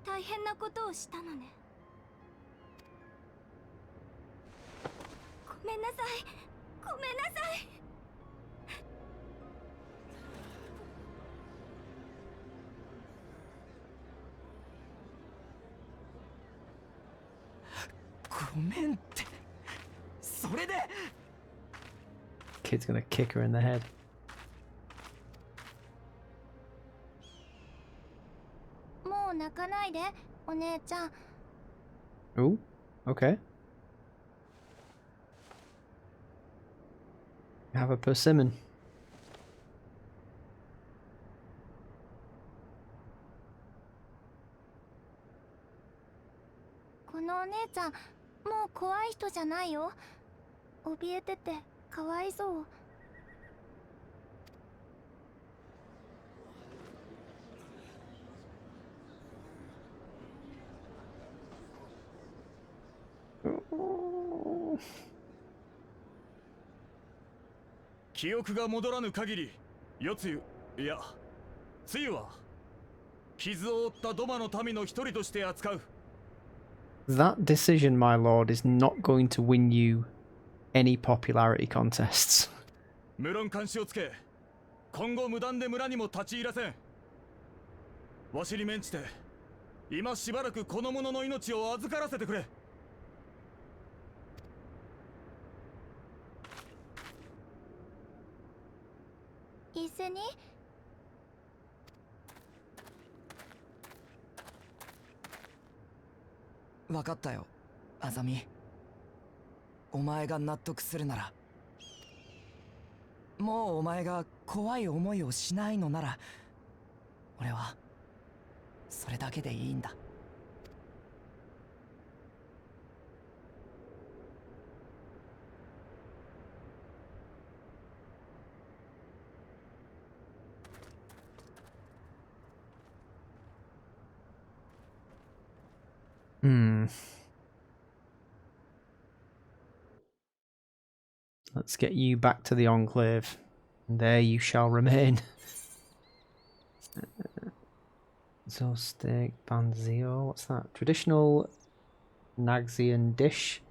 大変なことをしたのね。ごめんなさい、ごめんなさい。ごめんって、それで。 Kid's gonna kick her in the head. もう泣かないで、お姉ちゃん。 Oh, okay. Have a persimmon. このお姉ちゃん、もう怖い人じゃないよ。怯えててかわいそう。記憶が戻らぬ限り、夜露、いや、つゆは傷を負ったドマの民の一人として扱う。 That decision, my lord, is not going to win you any popularity contests. 無論監視をつけ、今後無断で村にも立ち入らせん。わしに免じて今しばらくこの者の命を預からせてくれ。一緒に。分かったよ、あざみ。お前が納得するなら、もうお前が怖い思いをしないのなら、俺はそれだけでいいんだ。Let's get you back to the Enclave. And there you shall remain. Zostek Banzio, what's that? Traditional Naxian dish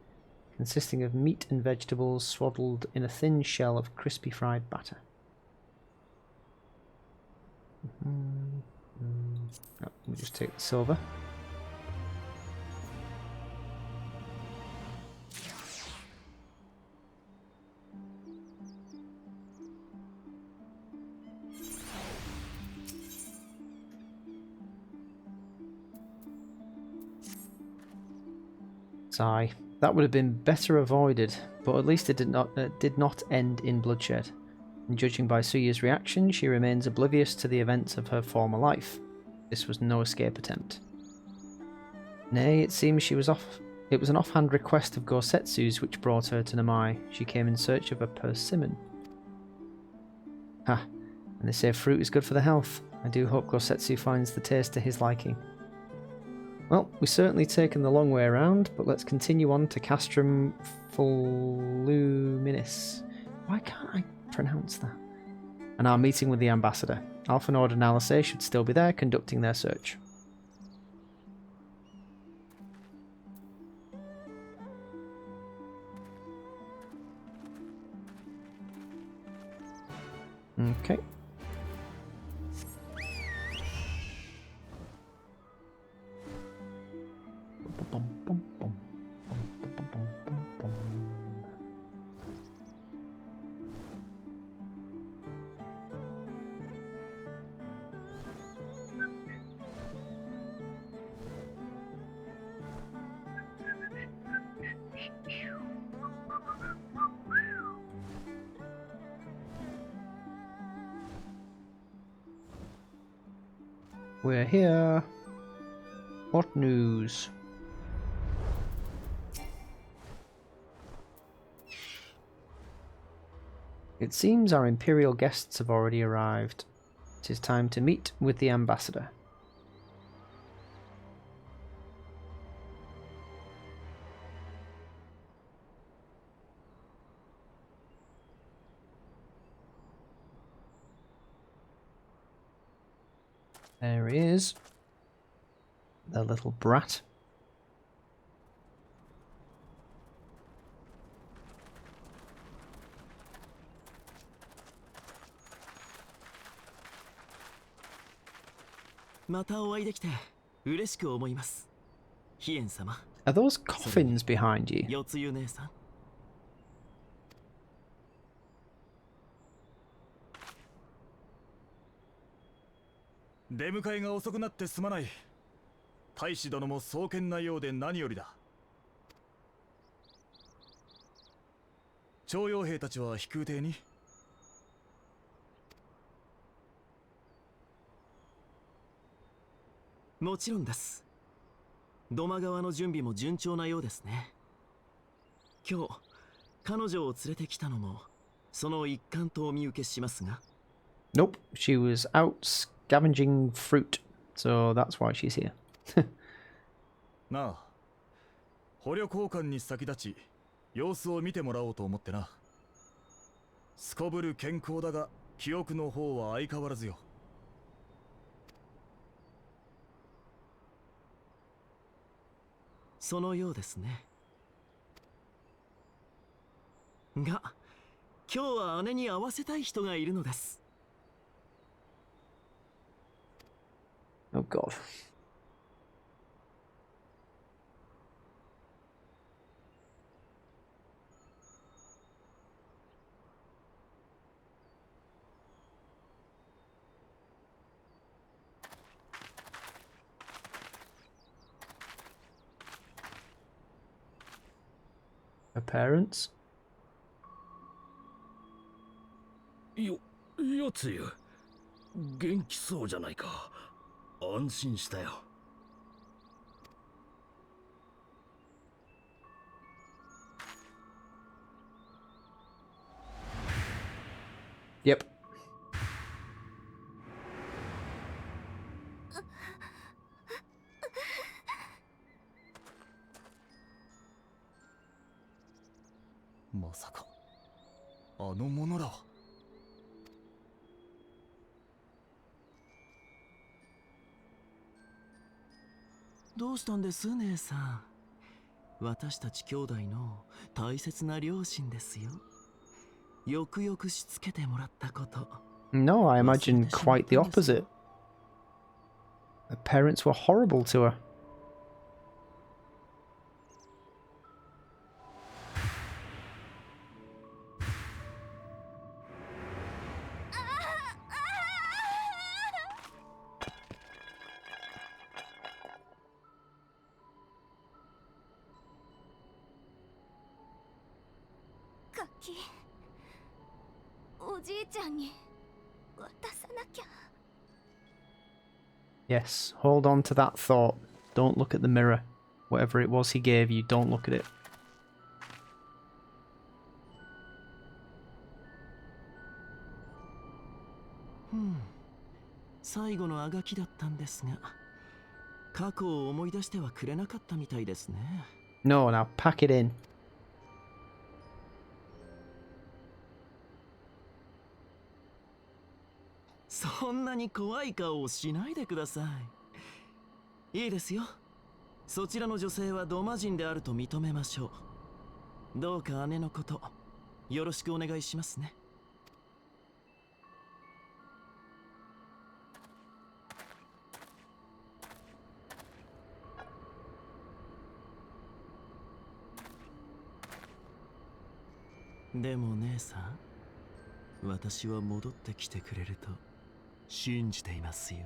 consisting of meat and vegetables swaddled in a thin shell of crispy fried batter. Oh, let me just take the silver. Sigh. That would have been better avoided, but at least it did not end in bloodshed. And judging by Suyu's reaction, she remains oblivious to the events of her former life. This was no escape attempt. Nay, it seems it was an offhand request of Gosetsu's which brought her to Namai. She came in search of a persimmon. Ha, and they say fruit is good for the health. I do hope Gosetsu finds the taste to his liking. Well, we've certainly taken the long way around, but let's continue on to Castrum Fulluminis. Why can't I pronounce that? and our meeting with the ambassador. Alpha Nord and Alice should still be there conducting their search. Okay. We're here. What news? It seems our Imperial guests have already arrived. It is time to meet with the ambassador. There he is. The little brat.またお会いできて嬉しく思います。ヒエン様。 Are those coffins behind you? ヨツユ姉さん。出迎えが遅くなってすまない。大使殿も壮健なようで何よりだ。徴用兵たちは飛空艇に？もちろんです。土間川の準備も順調なようですね。今日彼女を連れてきたのもその一環とお見受けしますが。Nope, she was out scavenging fruit, so that's why she's here. なあ、捕虜交換に先立ち様子を見てもらおうと思ってな。すこぶる健康だが記憶の方は相変わらずよ。そのようですね。が、今日は姉に会わせたい人がいるのです。Oh God. Her parents? よつゆ、元気そうじゃないか。安心したよ。Yep. まさかあの者らは。どうしたんです姉さん。私たち兄弟の大切な両親ですよ。よくよくしつけてもらったこと。 No, I imagine quite the opposite. Her parents were horrible to her. Yes, hold on to that thought. Don't look at the mirror. Whatever it was he gave you, don't look at it. 最後のあがきだったんですが、過去を思い出してはくれなかったみたいですね。 No, now pack it in. そんなに怖い顔をしないでください。いいですよ。そちらの女性はドマ人であると認めましょう。どうか姉のことよろしくお願いしますね。でも姉さん、私は戻ってきてくれると信じていますよ。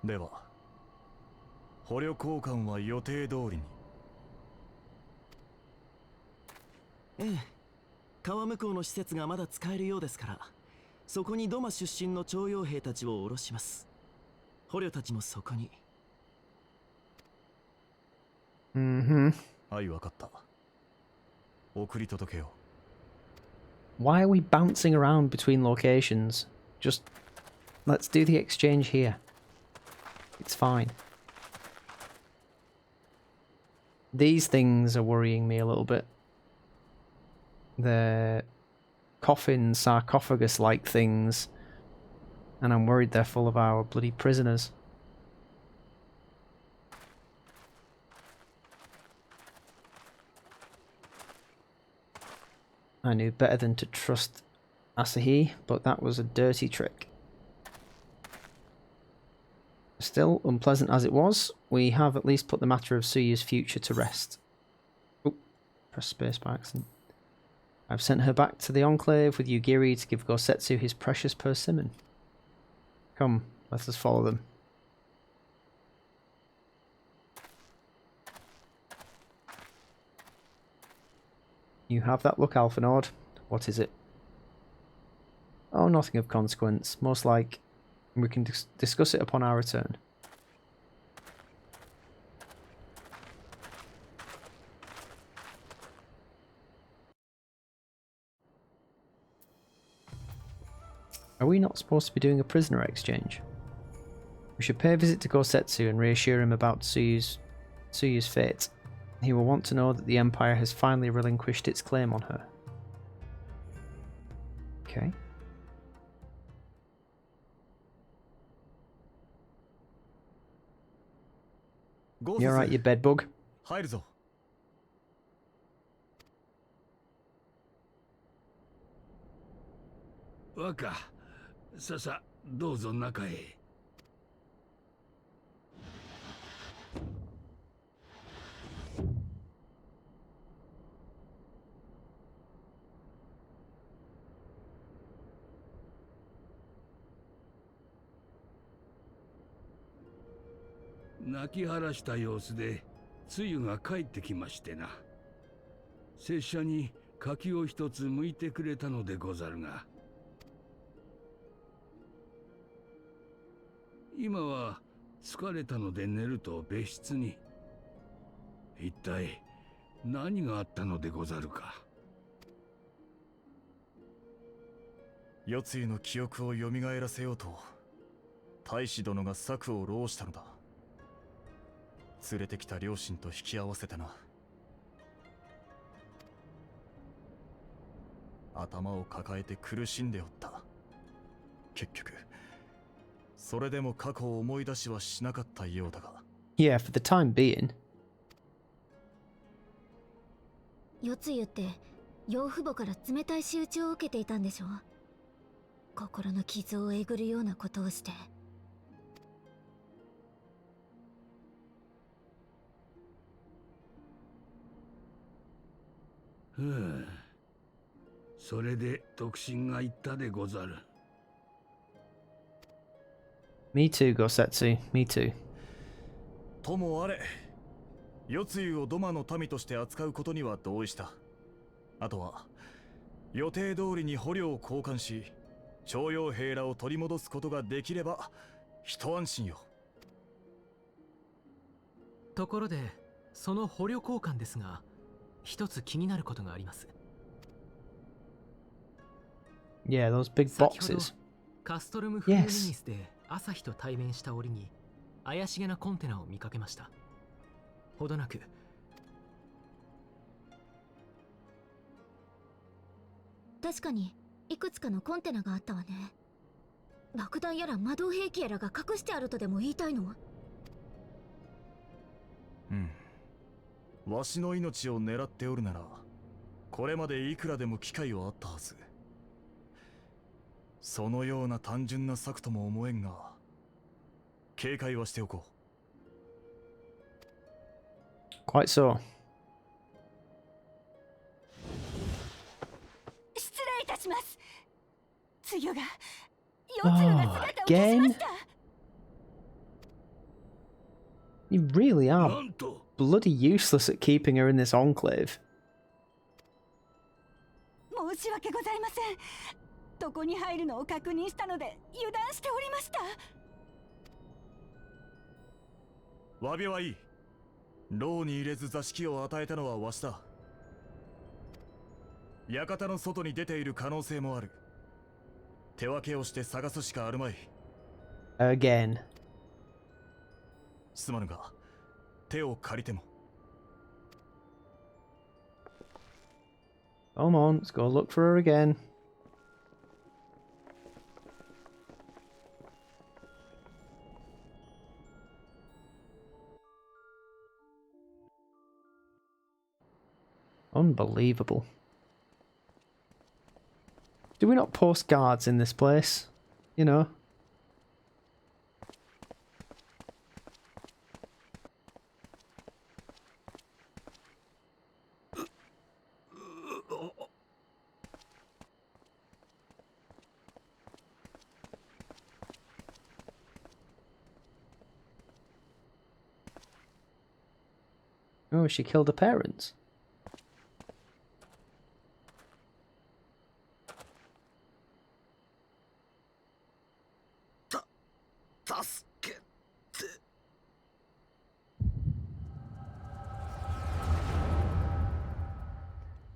では捕虜交換は予定通りに。ええ、川向こうの施設がまだ使えるようですから、そこにドマ出身の徴用兵たちを下ろします。捕虜たちもそこに。はい、わかった。送り届けよう。Why are we bouncing around between locations? Just let's do the exchange here. It's fine. These things are worrying me a little bit. They're coffin sarcophagus-like things, and I'm worried they're full of our bloody prisoners. I knew better than to trust Asahi, but that was a dirty trick. Still, unpleasant as it was, we have at least put the matter of Tsuyu's future to rest. Oh, press space by accident. I've sent her back to the Enclave with Yugiri to give Gosetsu his precious persimmon. Come, let us follow them. You have that look, Alphanord. What is it? Oh, nothing of consequence. Most like we can discuss it upon our return. Are we not supposed to be doing a prisoner exchange? We should pay a visit to Gosetsu and reassure him about Tsuyu's fate. He will want to know that the Empire has finally relinquished its claim on her. Okay. You alright, you bedbug? 入るぞ。若、ささ、どうぞ中へ。泣き晴らした様子で、つゆが帰ってきましてな。拙者に柿を一つ剥いてくれたのでござるが。今は疲れたので寝ると別室に。一体何があったのでござるか。夜露の記憶を蘇らせようと大使殿が策を弄したのだ。連れてきた両親と引き合わせてな。頭を抱えて苦しんでおった。結局それでも過去を思い出しはしなかったようだが。Yeah, for the time being. 夜露って養父母から冷たい仕打ちを受けていたんでしょ。心の傷をえぐるようなことをして。それで特進が言ったでござる。Me too, Gosetsu. Me too. ともあれ、夜露をドマの民として扱うことには同意した。あとは予定通りに捕虜を交換し、徴用兵らを取り戻すことができれば一安心よ。ところで、その捕虜交換ですが、一つ気になることがあります。Yeah, those big 先ほど boxes. カストルムフルーミニスで朝日と対面した折に怪しげなコンテナを見かけました。ほどなく確かにいくつかのコンテナがあったわね。爆弾やら魔導兵器やらが隠してあるとでも言いたいの？うん。わしの命を狙っておるなら、これまでいくらでも機会はあったはず。そのような単純な策とも思えんが、警戒はしておこう。 Quite so. 失礼いたします。つゆが四つ湯が姿を消しました。You really are なんと bloody useless at keeping her in this enclave. 申し訳ございません。どこに入るのを確認したので油断しておりました。詫びはいい。牢に入れず座敷を与えたのはわしだ。館の外に出ている可能性もある。手分けをして探すしかあるまい。 Again. すまぬが、手を借りても。 Come on, let's go look for her again. Unbelievable. Do we not post guards in this place? You know? Oh, she killed her parents.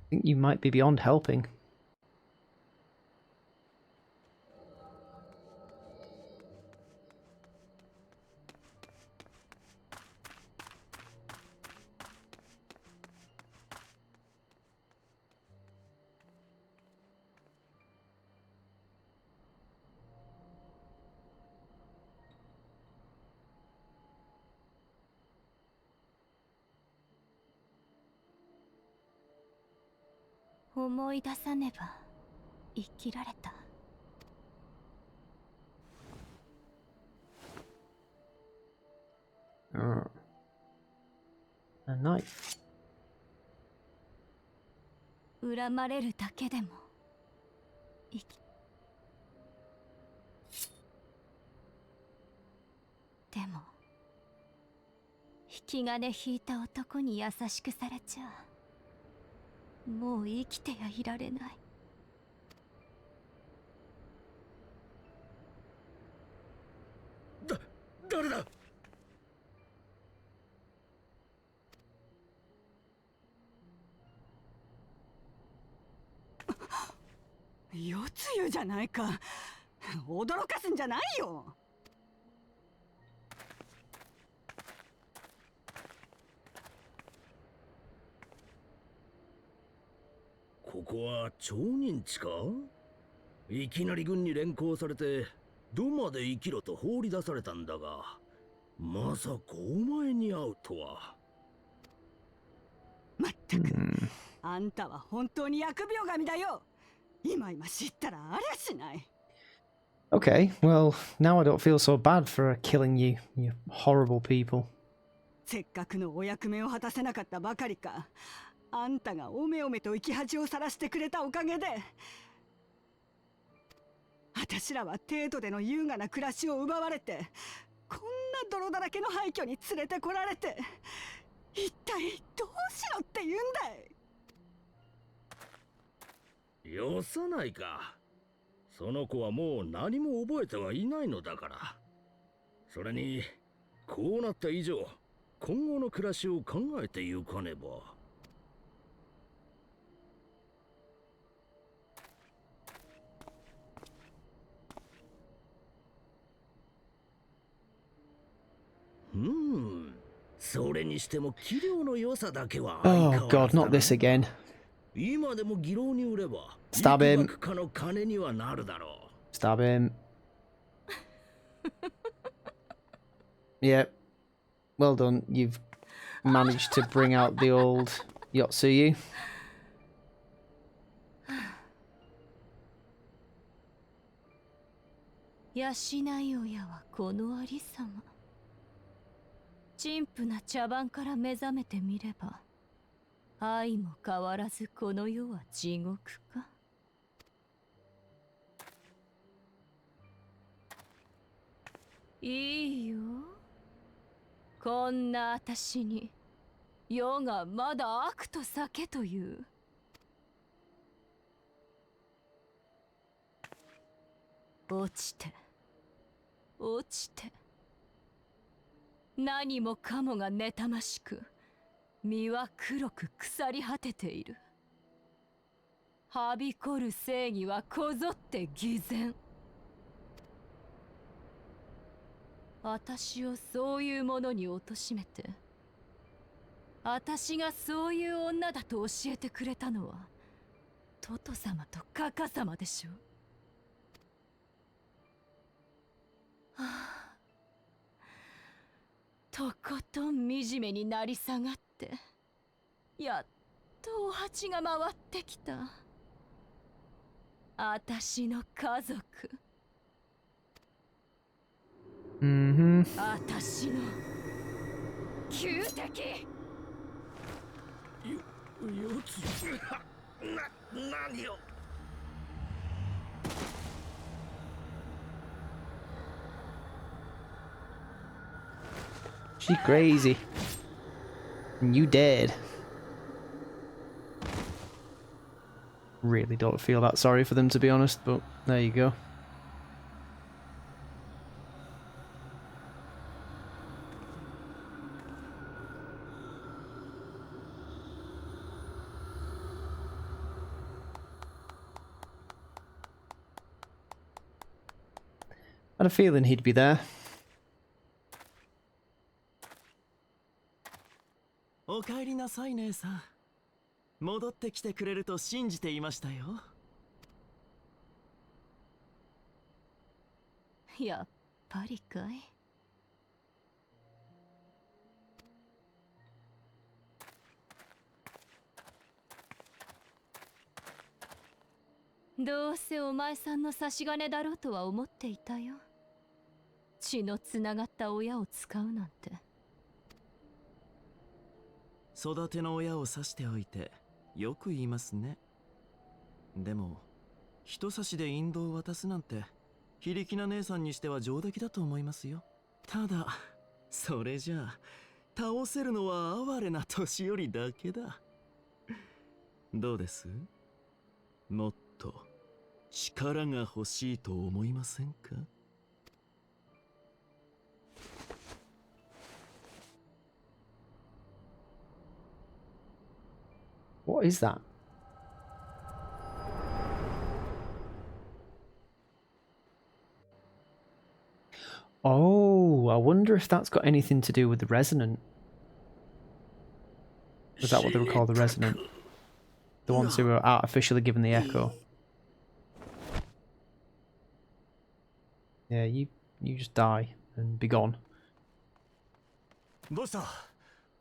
I think you might be beyond helping.「思い出さねば生きられた」。A knife. 恨まれるだけでも生き。でも引き金引いた男に優しくされちゃもう生きてやいられない。誰だ。四つ湯じゃないか。驚かすんじゃないよ。ここは町人地か。いきなり軍に連行されて土まで生きろと放り出されたんだが、まさかお前に会うとは。まったく、あんたは本当に疫病神だよ。今知ったらありゃしない。 Okay, well, now I don't feel so bad for killing you, you horrible people. せっかくのお役目を果たせなかったばかりか。あんたがおめおめと生き恥をさらしてくれたおかげで、私らは帝都での優雅な暮らしを奪われて、こんな泥だらけの廃墟に連れてこられて、一体どうしろって言うんだい。よさないか。その子はもう何も覚えてはいないのだから。それにこうなった以上、今後の暮らしを考えてゆかねば。それにしても器量の良さだけは Oh god, not this again. 今でも技能に売れば Stab him. いくらかの金にはなるだろう。 Stab him. Yeah. Well done. You've managed to bring out the old Yotsuyu. 養い親はこのありさま。陳腐な茶番から目覚めてみれば、愛も変わらずこの世は地獄か。いいよ。こんな私に世がまだ悪と酒という。落ちて落ちて、何もかもが妬ましく、身は黒く腐り果てている。はびこる正義はこぞって偽善。私をそういうものに貶めて、私がそういう女だと教えてくれたのはトト様とカカ様でしょ。はあ、とことん惨めになり下がって、やっとお鉢が回ってきた。私の家族。私の旧敵。何よ。She's crazy. And you dead. Really don't feel that sorry for them, to be honest, but there you go. I had a feeling he'd be there. おかえりなさい姉さん。戻ってきてくれると信じていましたよ。やっぱりかい。どうせお前さんの差し金だろうとは思っていたよ。血のつながった親を使うなんて。育ての親を刺しておいてよく言いますね。でも人差しで引導を渡すなんて非力な姉さんにしては上出来だと思いますよ。ただそれじゃあ倒せるのは哀れな年寄りだけだ。どうです？もっと力が欲しいと思いませんか？What is that? Oh, I wonder if that's got anything to do with the resonant. Is that what they would call the resonant? The ones who were artificially given the echo. Yeah, you just die and be gone. どうした？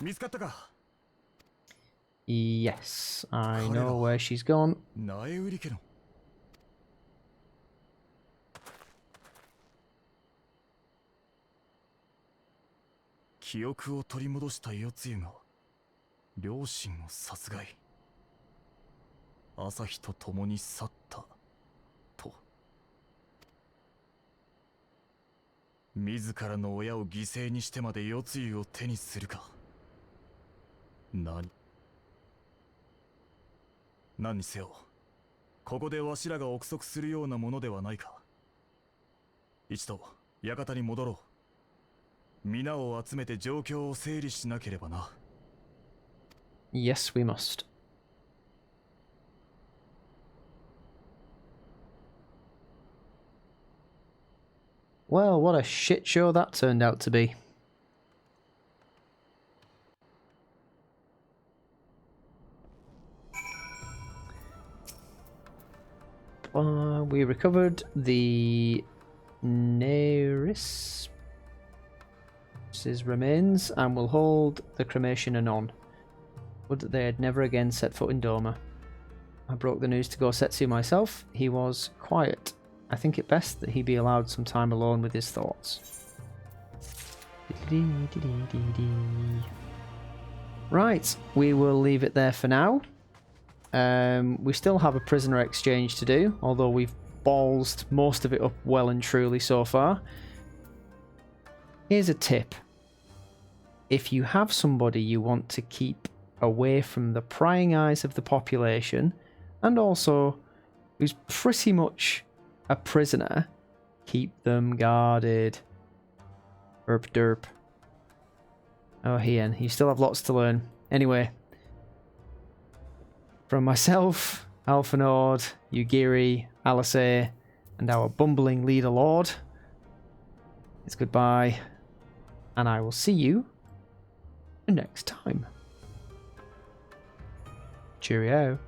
見つかったか？ Yes, I know where she's gone. 苗売り家の。記憶を取り戻した夜露が両親を殺害。朝日と共に去ったと。自らの親を犠牲にしてまで夜露を手にするか。何にせよ、ここでわしらが憶測するようなものではないか。一度館に戻ろう。皆を集めて状況を整理しなければな。Yes, we must. Well, what a shit show that turned out to be. We recovered the Neris' remains and will hold the cremation anon. Would that they had never again set foot in Doma. I broke the news to Gosetsu myself. He was quiet. I think it best that he be allowed some time alone with his thoughts. Right, we will leave it there for now. We still have a prisoner exchange to do, although we've ballsed most of it up well and truly so far. Here's a tip. If you have somebody you want to keep away from the prying eyes of the population, and also who's pretty much a prisoner, keep them guarded. Derp derp. Oh, Hien, you still have lots to learn. Anyway, from myself, Alphanord, Yugiri, Alice, and our bumbling leader lord, it's goodbye, and I will see you next time. Cheerio.